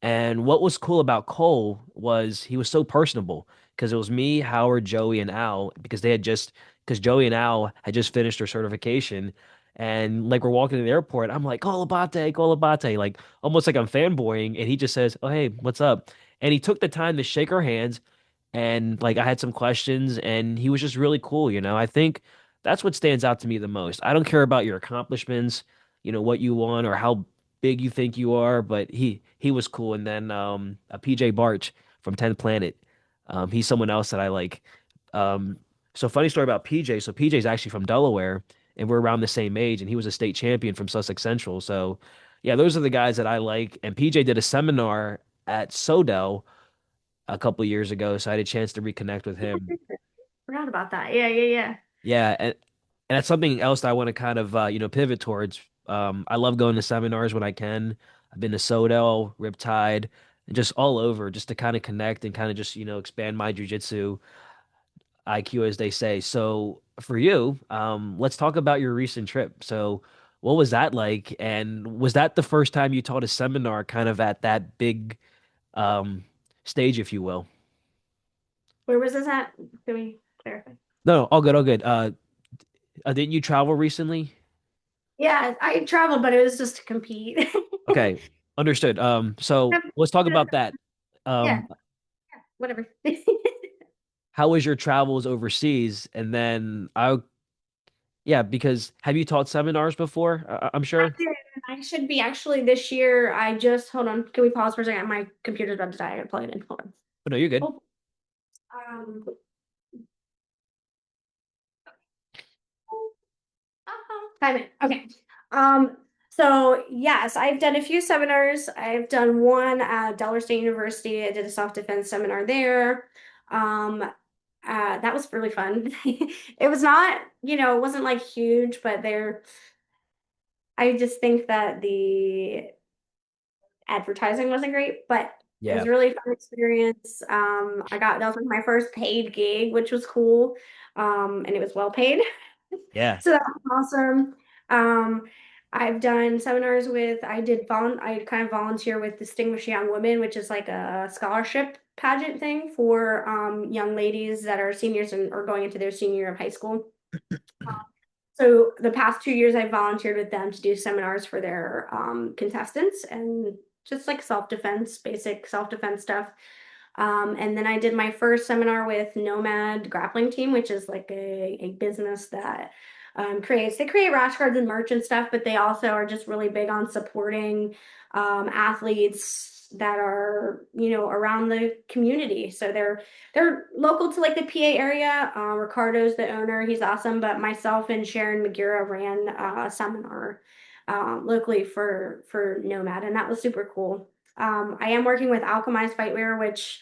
And what was cool about Cole was he was so personable because it was me, Howard, Joey, and Al because Joey and Al had just finished their certification. And like we're walking to the airport, I'm like, Cole Abate, like almost like I'm fanboying. And he just says, oh, hey, what's up? And he took the time to shake our hands. And like I had some questions and he was just really cool. I think that's what stands out to me the most. I don't care about your accomplishments, what you won or how big you think you are, but he was cool. And then PJ Barch from 10th Planet. He's someone else that I like. Um, so funny story about PJ. So PJ's actually from Delaware and we're around the same age and he was a state champion from Sussex Central. So yeah, those are the guys that I like. And PJ did a seminar at Sodell a couple years ago, so I had a chance to reconnect with him. Forgot about that. Yeah. Yeah, and that's something else that I want to kind of pivot towards. I love going to seminars when I can. I've been to Sodell, Riptide, and just all over just to kind of connect and kind of just expand my jujitsu. IQ, as they say. So for you, let's talk about your recent trip. So what was that like? And was that the first time you taught a seminar kind of at that big um, stage, if you will? Where was this at? Can we clarify? No, all good, all good. Didn't you travel recently? Yeah, I traveled, but it was just to compete. Okay, understood. So let's talk about that. Yeah, Um, whatever. how was your travels overseas? And then yeah, because have you taught seminars before? I'm I sure. did. I should be actually this year. Hold on. Can we pause for a second? My computer's about to die. I gotta plug it in. Hold on. Oh, no, you're good. Oh, um, Time it. Okay. So yes, I've done a few seminars. I've done one at Delaware State University. I did a self-defense seminar there. That was really fun. It was not, it wasn't like huge, but I just think that the advertising wasn't great, but it was Yeah, a really fun experience. That was like my first paid gig, which was cool. And it was well paid. yeah, So that was awesome. Um, I've done seminars I kind of volunteer with Distinguished Young Women, which is like a scholarship pageant thing for young ladies that are seniors and or going into their senior year of high school. So the past 2 years, I volunteered with them to do seminars for their contestants and just like self-defense, basic self-defense stuff. And then I did my first seminar with Nomad Grappling Team, which is like a business that they create rash guards and merch and stuff, but they also are just really big on supporting athletes that are, around the community. So they're local to like the PA area. Ricardo's the owner. He's awesome. But myself and Sharon Magura ran a seminar locally for Nomad, and that was super cool. I am working with Alchemized Fightwear, which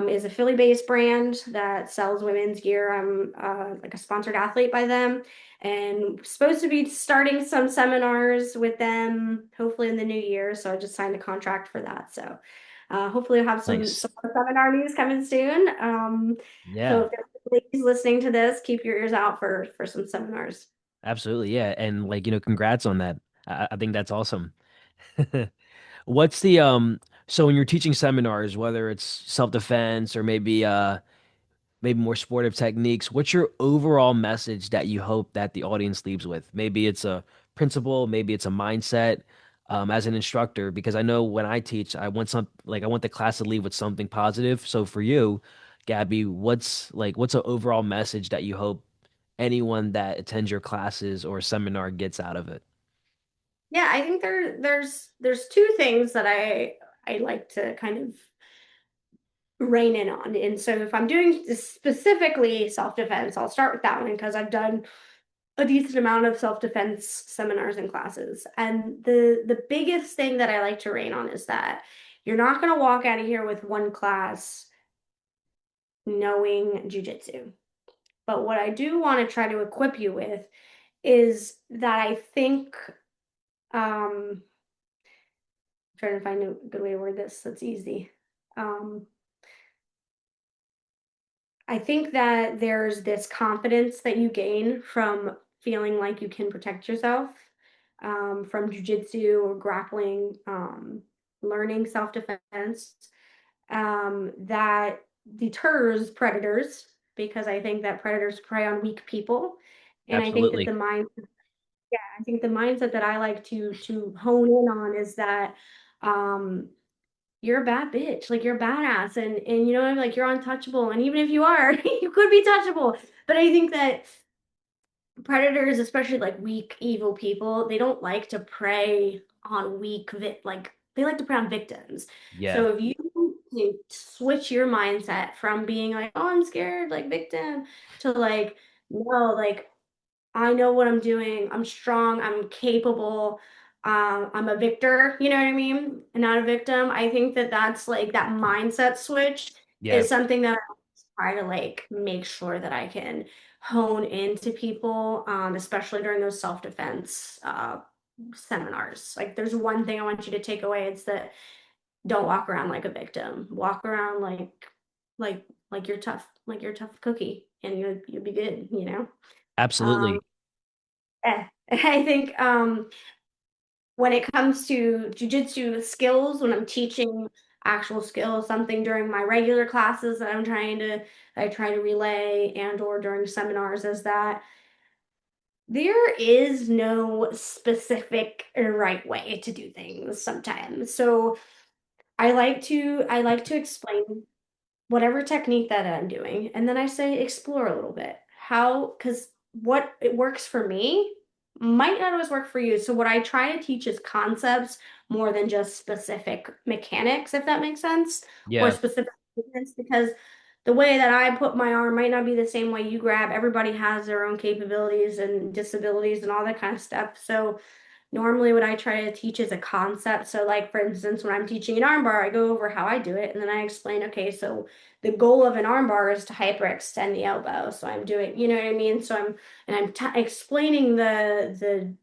is a Philly-based brand that sells women's gear. I'm like a sponsored athlete by them, and supposed to be starting some seminars with them hopefully in the new year. So I just signed a contract for that. So hopefully I'll have nice. some seminar news coming soon. So Yeah, if there's ladies listening to this, keep your ears out for some seminars. absolutely. Yeah, and like congrats on that. I think that's awesome. What's the So when you're teaching seminars, whether it's self-defense or maybe more sportive techniques, what's your overall message that you hope that the audience leaves with? Maybe it's a principle, maybe it's a mindset, as an instructor, because I know when I teach, I want the class to leave with something positive. So for you, Gabby, what's an overall message that you hope anyone that attends your classes or seminar gets out of it? Yeah, I think there's two things that I like to kind of rein in on. And so if I'm doing specifically self-defense, I'll start with that one because I've done a decent amount of self-defense seminars and classes. And the biggest thing that I like to rein on is that you're not going to walk out of here with one class knowing jujitsu. But what I do want to try to equip you with is that I think I'm trying to find a good way to word this that's easy. Um, I think that there's this confidence that you gain from feeling like you can protect yourself from jujitsu or grappling, learning self-defense that deters predators because I think that predators prey on weak people. And I think that Absolutely. I think the mindset that I like to hone in on is that um, you're a bad bitch, like you're a badass, and like you're untouchable. And even if you are, you could be touchable. But I think that predators, especially like weak, evil people, they don't like to prey on like they like to prey on victims. Yeah. So if you switch your mindset from being like, oh, I'm scared, like victim, to like, no, like I know what I'm doing. I'm strong. I'm capable. I'm a victor. You know what I mean? And not a victim. I think that that's like that mindset switch Yeah. is something that I try to like make sure that I can hone into people, especially during those self-defense seminars. Like, there's one thing I want you to take away. It's that don't walk around like a victim. Walk around like like you're a tough cookie, and you'll be good, you know. Um, Absolutely. I think when it comes to jujitsu skills, when I'm teaching actual skills, something during my regular classes that I try to relay and or during seminars is that there is no specific right way to do things sometimes. So I like to explain whatever technique that I'm doing. And then I say explore a little bit. Because what it works for me might not always work for you. So what I try to teach is concepts more than just specific mechanics, if that makes sense, or Yeah. specific movements, because the way that I put my arm might not be the same way you grab. Everybody has their own capabilities and disabilities and all that kind of stuff. So normally, what I try to teach is a concept. So, like for instance, when I'm teaching an armbar, I go over how I do it, and then I explain, okay, so the goal of an armbar is to hyperextend the elbow. So I'm doing, you know what I mean? So I'm explaining the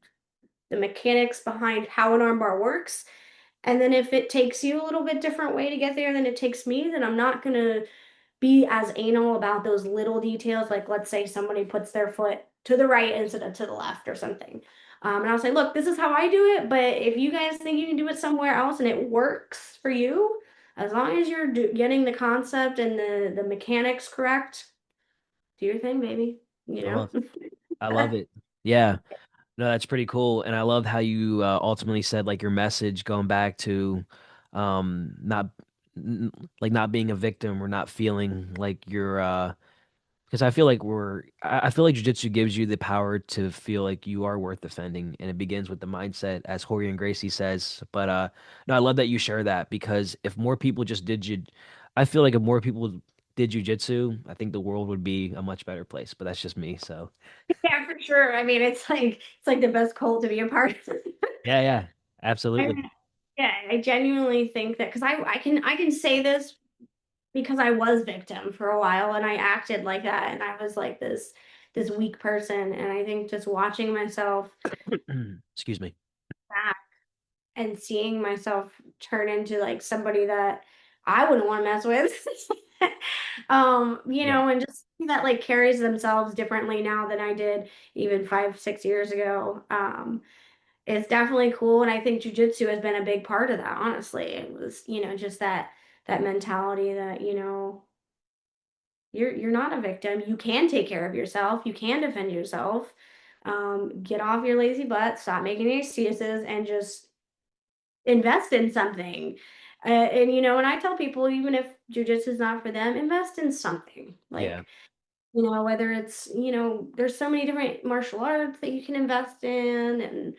mechanics behind how an armbar works. And then if it takes you a little bit different way to get there than it takes me, then I'm not gonna be as anal about those little details. Like, let's say somebody puts their foot to the right instead of to the left or something. And I'll say, look, this is how I do it, but if you guys think you can do it somewhere else and it works for you, as long as you're getting the concept and the mechanics correct, do your thing, baby. You I know? love I love it. Yeah. No, that's pretty cool. And I love how you ultimately said like your message going back to not like not being a victim or not feeling like you're because I feel like I feel like jujitsu gives you the power to feel like you are worth defending, and it begins with the mindset, as Jorge and Gracie says. But no, I love that you share that because if more people just did I feel like if more people did jujitsu, I think the world would be a much better place. But that's just me. So Yeah, for sure. I mean, it's like the best cult to be a part of. yeah, yeah, I absolutely. mean, yeah, I genuinely think that because I can say this because I was victim for a while and I acted like that and I was like this weak person, and I think just watching myself Excuse me. back and seeing myself turn into like somebody that I wouldn't want to mess with. Yeah, And just that like carries themselves differently now than I did even 5, 6 years ago. It's definitely cool, and I think jujitsu has been a big part of that. Honestly, it was just that mentality that you're not a victim. You can take care of yourself. You can defend yourself. Get off your lazy butt. Stop making excuses, and just invest in something. And I tell people, even if jujitsu is not for them, invest in something. yeah, Like, whether it's, there's so many different martial arts that you can invest in, and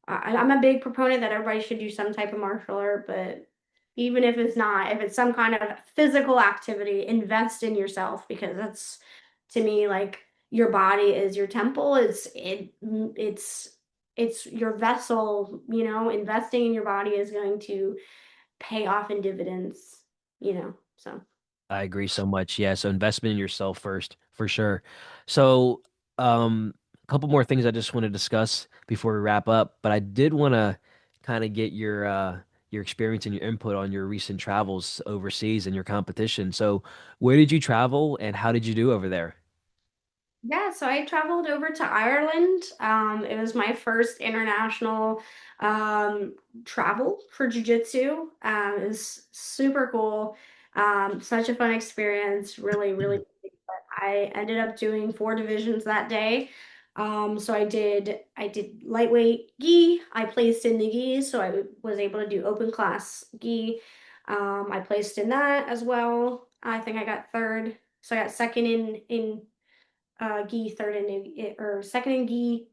I'm a big proponent that everybody should do some type of martial art, but even if it's not, if it's some kind of physical activity, invest in yourself, because that's, to me, like, your body is your temple. It's your vessel. Investing in your body is going to pay off in dividends. So. I agree so much. Yeah, so investment in yourself first, for sure. So, a couple more things I just want to discuss before we wrap up, but I did want to kind of get your experience and your input on your recent travels overseas and your competition. So, where did you travel and how did you do over there? Yeah, so I traveled over to Ireland. It was my first international um, travel for jiu-jitsu. It was super cool. Such a fun experience. Really, really. But I ended up doing 4 divisions that day. So I did lightweight gi. I placed in the gi, so I was able to do open class gi. I placed in that as well. I think I got third. So I got second in gi, third in or second in gi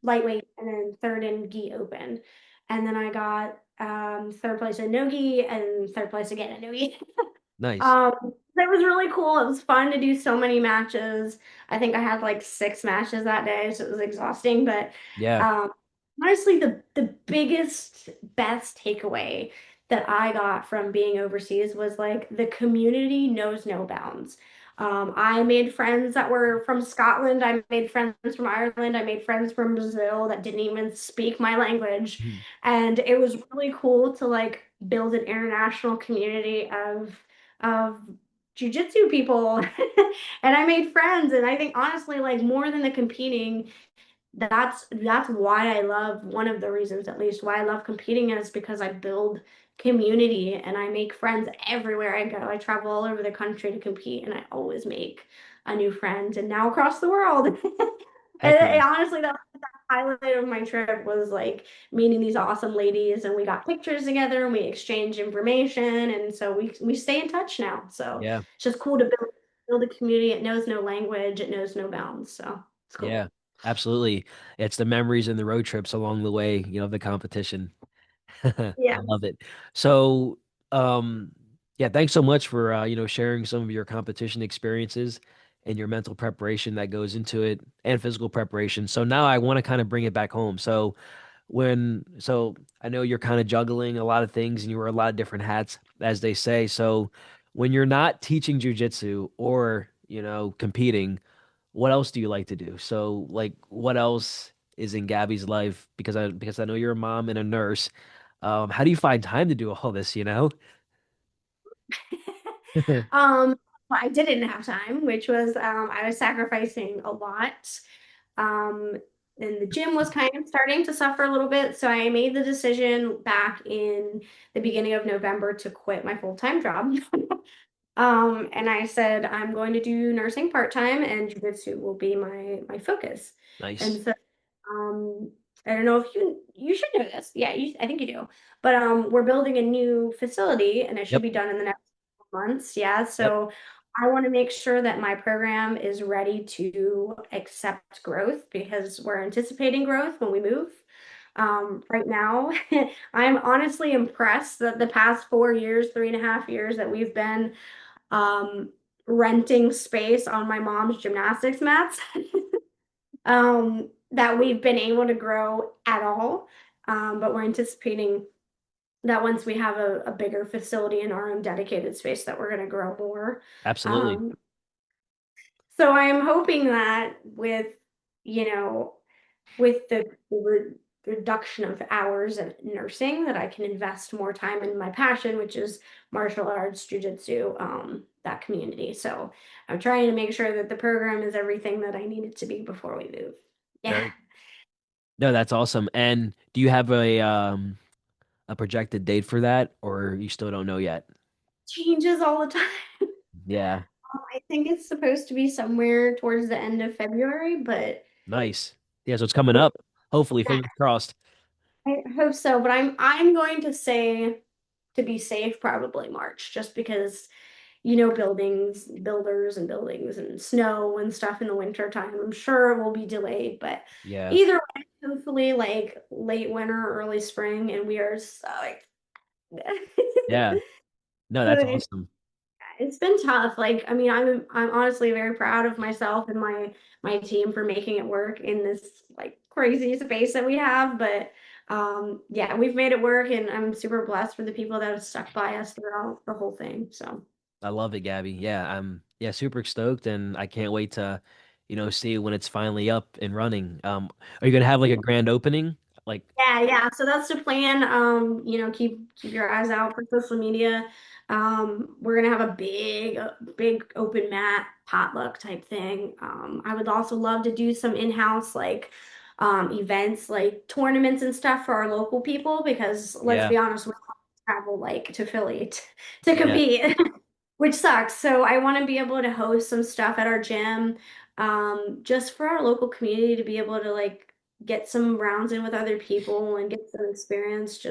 lightweight, and then third in gi open. And then I got third place in no gi and third place again in no gi. Nice. Um, that was really cool. It was fun to do so many matches. I think I had like 6 matches that day, so it was exhausting. But Yeah, um, honestly, the biggest, best takeaway that I got from being overseas was like the community knows no bounds. I made friends that were from Scotland. I made friends from Ireland. I made friends from Brazil that didn't even speak my language. Mhm. And it was really cool to like build an international community of jujitsu people and I made friends. And I think honestly, like more than the competing, that's why I love one of the reasons at least why I love competing is because I build community and I make friends everywhere I go. I travel all over the country to compete and I always make a new friend and now across the world. Heck And yeah. honestly, that was the highlight of my trip was like meeting these awesome ladies and we got pictures together and we exchanged information and so we stay in touch now. So Yeah. it's just cool to build a community. It knows no language, it knows no bounds. So it's cool. Yeah. Absolutely. It's the memories and the road trips along the way, of the competition. I Yeah. love it. So, um, yeah, thanks so much for sharing some of your competition experiences and your mental preparation that goes into it and physical preparation. So now I want to kind of bring it back home. So I know you're kind of juggling a lot of things and you wear a lot of different hats, as they say. So when you're not teaching jujitsu or, competing, what else do you like to do? So like what else is in Gabby's life? Because I know you're a mom and a nurse. How do you find time to do all this? Um, well, I didn't have time, which was I was sacrificing a lot. Um, and the gym was kind of starting to suffer a little bit, so I made the decision back in the beginning of November to quit my full-time job. And I said I'm going to do nursing part-time and jiu-jitsu will be my focus. Nice. And so um I don't know if you should know this. Yeah, I think you do. But we're building a new facility and it should Yep. be done in the next months. Yeah, Yep. so I want to make sure that my program is ready to accept growth because we're anticipating growth when we move. Right now, I'm honestly impressed that the past 4 years, 3.5 years that we've been um, renting space on my mom's gymnastics mats, that we've been able to grow at all. But we're anticipating that once we have a bigger facility in our own dedicated space, that we're going to grow more. Absolutely. Um, so I'm hoping that you know, with the reduction of hours of nursing, that I can invest more time in my passion, which is martial arts, jujitsu, that community. So I'm trying to make sure that the program is everything that I need it to be before we move. Yeah, Very. No, that's awesome. And do you have a projected date for that, or you still don't know yet? changes all the time. Yeah. I think it's supposed to be somewhere towards the end of February, but Nice. Yeah, so it's coming up. Hopefully, fingers crossed. I hope so. But I'm going to say to be safe, probably March, just because builders and buildings and snow and stuff in the winter time. I'm sure it will be delayed, but Yeah. either way, hopefully like late winter, early spring, and we are so like Yeah. No, that's it's awesome. it's been tough. Like, I mean, I'm honestly very proud of myself and my team for making it work in this like crazy space that we have. But yeah, we've made it work, and I'm super blessed for the people that have stuck by us throughout the whole thing. So. I love it, Gabby. Yeah, I'm super stoked and I can't wait to, see when it's finally up and running. Are you gonna have like a grand opening? Like, Yeah. So that's the plan. Keep your eyes out for social media. We're gonna have a big open mat potluck type thing. I would also love to do some in-house like events like tournaments and stuff for our local people because let's yeah, be honest, we travel like to Philly to yeah, compete. Which sucks. So I want to be able to host some stuff at our gym, just for our local community to be able to like get some rounds in with other people and get some experience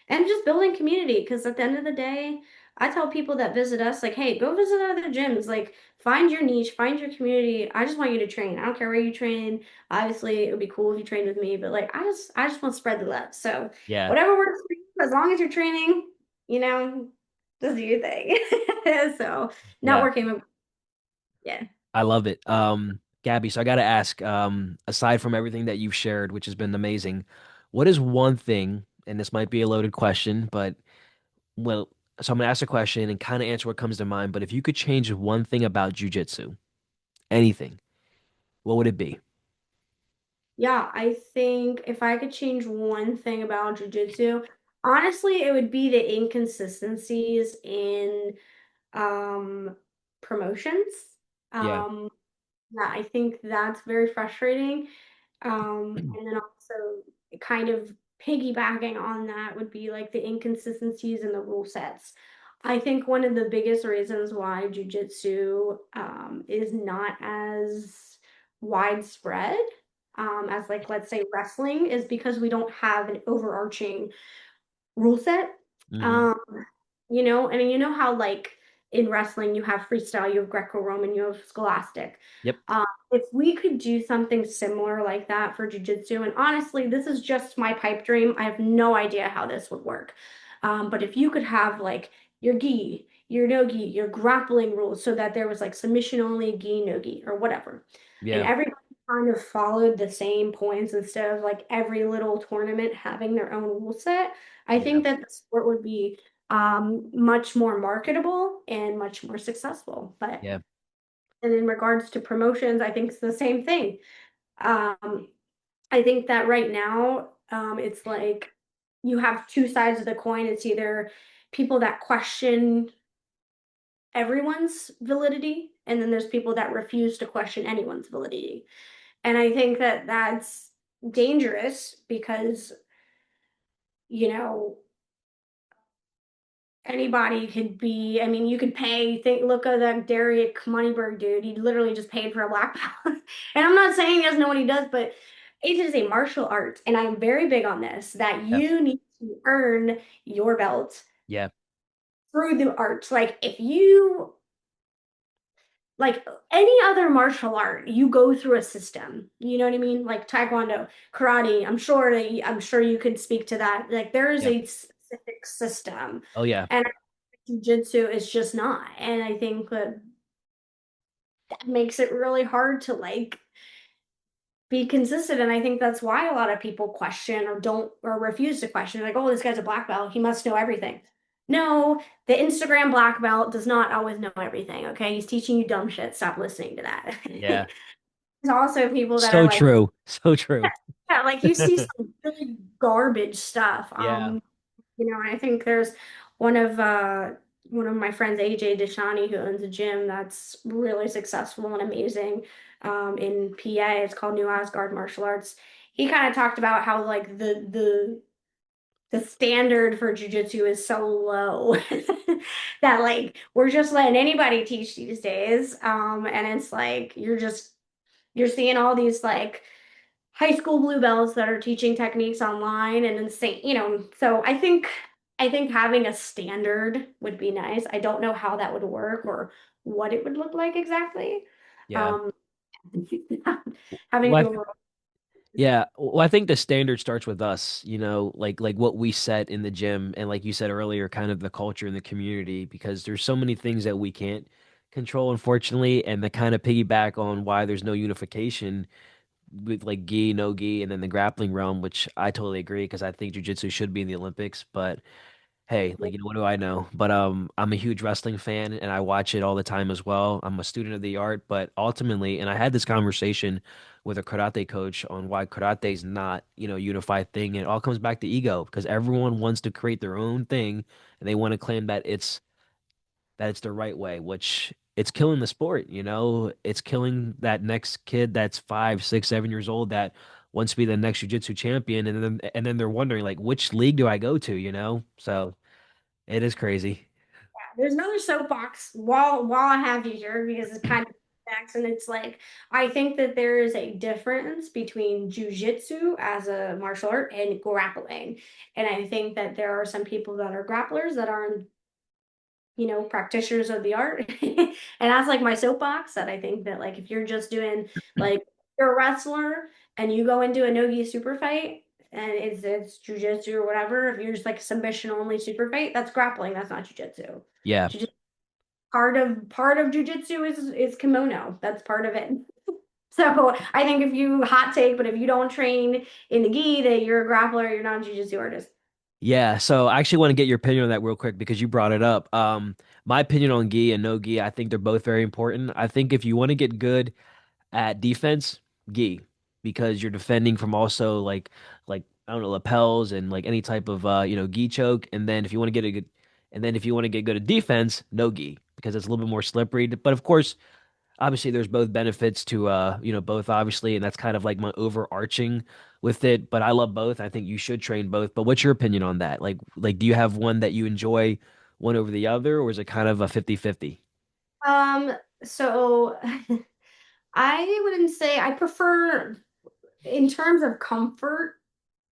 and just building community. Because at the end of the day, I tell people that visit us like, hey, go visit other gyms. Like find your niche, find your community. I just want you to train. I don't care where you train. Obviously, it would be cool if you trained with me, but like I just want to spread the love. So yeah, whatever works for you, as long as you're training, you know, just do your thing. So yeah. networking, yeah. I love it. Gabby, so I gotta ask, aside from everything that you've shared, which has been amazing, what is one thing, and this might be a loaded question, but well, so I'm gonna ask a question and kind of answer what comes to mind, but if you could change one thing about jujitsu, anything, what would it be? Yeah, I think if I could change one thing about jujitsu, honestly, it would be the inconsistencies in promotions. Yeah. Um, yeah, I think that's very frustrating. And then also kind of piggybacking on that would be like the inconsistencies in the rule sets. I think one of the biggest reasons why jujitsu is not as widespread as like let's say wrestling is because we don't have an overarching rule set. Hmm. Um, and you know how like in wrestling you have freestyle, you have Greco-Roman, you have Scholastic. Yep. If we could do something similar like that for jiu-jitsu, and honestly, this is just my pipe dream. I have no idea how this would work. But if you could have like your gi, your no gi, your grappling rules, so that there was like submission only, gi, no gi, or whatever, and Yeah. everybody kind of followed the same points instead of like every little tournament having their own rule set. I Yeah. think that the sport would be much more marketable and much more successful. But Yeah. and in regards to promotions, I think it's the same thing. Um, I think that right now, it's like you have two sides of the coin. It's either people that question everyone's validity, and then there's people that refuse to question anyone's validity. And I think that that's dangerous because, you know, anybody could be, I mean, you could pay, look at that Derek Moneyberg dude. He literally just paid for a black belt. And I'm not saying he doesn't know what he does, but it is a martial art. And I'm very big on this that Yeah. you need to earn your belt Yeah. through the arts. Like, if you, like any other martial art, you go through a system. You know what I mean? Like Taekwondo, karate, I'm sure you could speak to that. Like, there is Yeah. a specific system. Oh yeah. And jiu-jitsu is just not. And I think that that makes it really hard to like be consistent. And I think that's why a lot of people question or don't or refuse to question. Like, oh, this guy's a black belt. He must know everything. No, the Instagram black belt does not always know everything. Okay. He's teaching you dumb shit. Stop listening to that. Yeah. There's also people that are So like, true. So true. yeah, like you see some really garbage stuff. Yeah. And I think there's one of uh one of my friends, AJ Deshani, who owns a gym that's really successful and amazing in PA. It's called New Asgard Martial Arts. He kind of talked about how like the standard for jujitsu is so low that like we're just letting anybody teach these days. And it's like you're seeing all these like high school blue belts that are teaching techniques online and insane, so I think having a standard would be nice. I don't know how that would work or what it would look like exactly. Yeah. Um, having Well, an overall. yeah. Well, I think the standard starts with us, like what we set in the gym and like you said earlier, kind of the culture in the community, because there's so many things that we can't control, unfortunately, and the kind of piggyback on why there's no unification with like gi, no gi, and then the grappling realm, which I totally agree because I think jujitsu should be in the Olympics, but hey, like what do I know? But I'm a huge wrestling fan and I watch it all the time as well. I'm a student of the art, but ultimately, and I had this conversation with a karate coach on why karate is not, unified thing. And it all comes back to ego because everyone wants to create their own thing and they want to claim that it's the right way, which it's killing the sport. It's killing that next kid that's 5, 6, 7 years old that wants to be the next jiu-jitsu champion, and then they're wondering like which league do I go to? So it is crazy. There's another soapbox while I have you here because it's kind of facts and it's like I think that there is a difference between jujitsu as a martial art and grappling. And I think that there are some people that are grapplers that are practitioners of the art. And that's like my soapbox that I think that like if you're just doing like you're a wrestler and you go into a no-gi super fight and it's jujitsu or whatever, if you're just like submission only super fight, that's grappling, that's not jujitsu. Yeah. Jiu- part of jujitsu is kimono. That's part of it. So I think if you hot take, but if you don't train in the gi, that you're a grappler, you're not a jujitsu artist. Yeah, so I actually want to get your opinion on that real quick because you brought it up. My opinion on gi and no gi, I think they're both very important. I think if you want to get good at defense, gi, because you're defending from also like I don't know, lapels and like any type of gi choke. And then if you want to get good at defense, no gi, because it's a little bit more slippery. But of course, obviously there's both benefits to both obviously, and that's kind of like my overarching with it. But I love both. I think you should train both. But what's your opinion on that? Like do you have one that you enjoy one over the other, or is it kind of a 50-50? Um, so I wouldn't say I prefer in terms of comfort,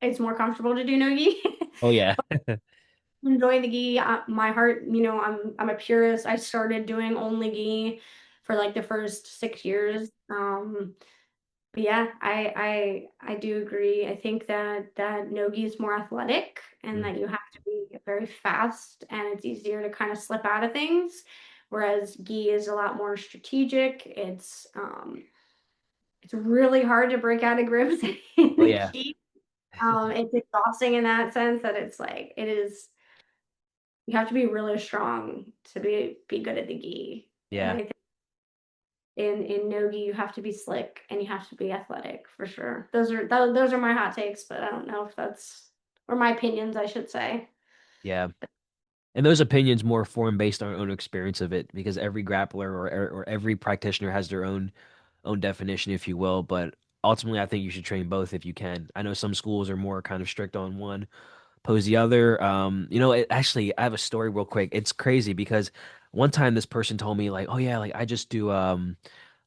it's more comfortable to do no-gi. Oh yeah. Enjoy the gi. My heart, I'm a purist. I started doing only gi for like the first 6 years. But yeah, I do agree. I think that no-gi is more athletic and Mm. that you have to be very fast and it's easier to kind of slip out of things. Whereas gi is a lot more strategic. It's really hard to break out of grips in Oh the yeah. gi. It's exhausting in that sense that it's like it is. You have to be really strong to be good at the gi. And I Yeah. think in no gi you have to be slick and you have to be athletic for sure. Those are my hot takes, but I don't know if that's or my opinions, I should say. Yeah. And those opinions more form based on our own experience of it, because every grappler or every practitioner has their own definition, if you will. But ultimately, I think you should train both if you can. I know some schools are more kind of strict on one, oppose the other. Actually, I have a story real quick. It's crazy because one time this person told me like, "Oh yeah, like I just do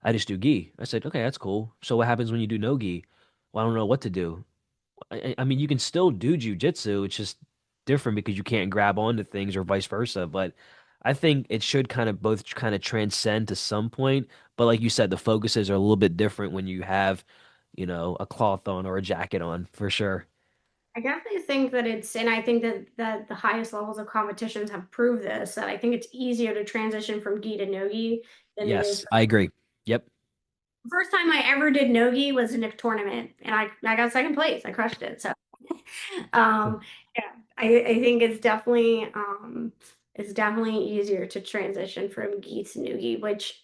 gi." I said, "Okay, that's cool. So what happens when you do no gi?" Well, I don't know what to do. I mean, you can still do jujitsu. It's just different because you can't grab onto things or vice versa. But I think it should kind of both kind of transcend to some point. But like you said, the focuses are a little bit different when you have, a cloth on or a jacket on for sure. I definitely think that and I think that the highest levels of competitions have proved this, that I think it's easier to transition from gi to no gi than it is. Yes, I agree. Yep. First time I ever did no-gi was in a tournament, and I got second place. I crushed it. So, um, yeah, I think it's definitely easier to transition from gi to no-gi. Which,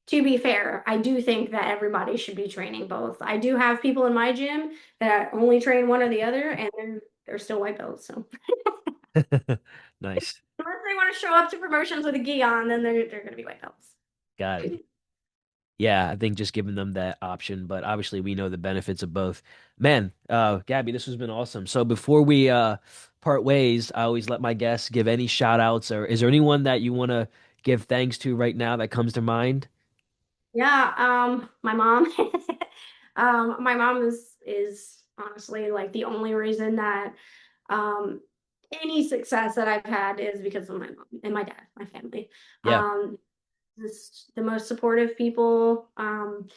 to be fair, I do think that everybody should be training both. I do have people in my gym that only train one or the other, and they're still white belts. So, Nice. unless they want to show up to promotions with a gi on, then they're going to be white belts. Got it. Yeah, I think just giving them that option, but obviously we know the benefits of both. Man, Gabby, this has been awesome. So before we part ways, I always let my guests give any shout outs, or is there anyone that you want to give thanks to right now that comes to mind? Yeah, my mom. My mom is honestly like the only reason that um any success that I've had is because of my mom and my dad, my family. Yeah, Just the most supportive people. I'm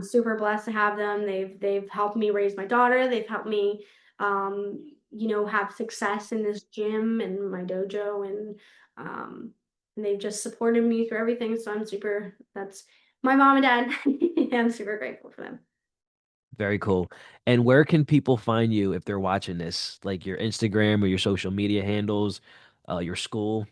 super blessed to have them. They've helped me raise my daughter. They've helped me have success in this gym and my dojo and they've just supported me through everything. So that's my mom and dad. I'm super grateful for them. very cool. And where can people find you if they're watching this? Like your Instagram or your social media handles, your school?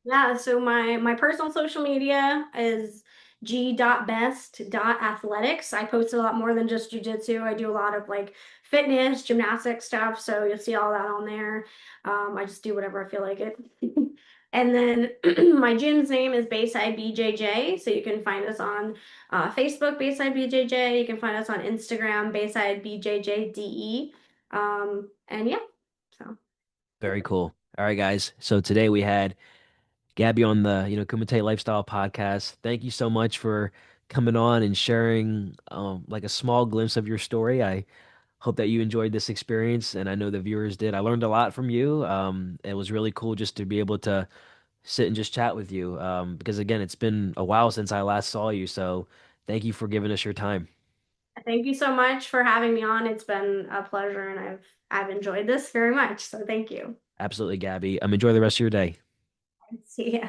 Yeah, so my personal social media is g.best.athletics. I post a lot more than just jujitsu. I do a lot of like fitness, gymnastics stuff, so you'll see all that on there. I just do whatever I feel like it. And then my gym's name is Bayside BJJ, so you can find us on Facebook, Bayside BJJ. You can find us on Instagram, Bayside BJJDE. And yeah, so. Very cool. All right, guys. So today we had Gabby on the, Kumite Lifestyle Podcast. Thank you so much for coming on and sharing like a small glimpse of your story. I hope that you enjoyed this experience, and I know the viewers did. I learned a lot from you. It was really cool just to be able to sit and just chat with you. Because again, it's been a while since I last saw you. So thank you for giving us your time. Thank you so much for having me on. It's been a pleasure and I've enjoyed this very much. So thank you. Absolutely, Gabby. Enjoy the rest of your day. See ya.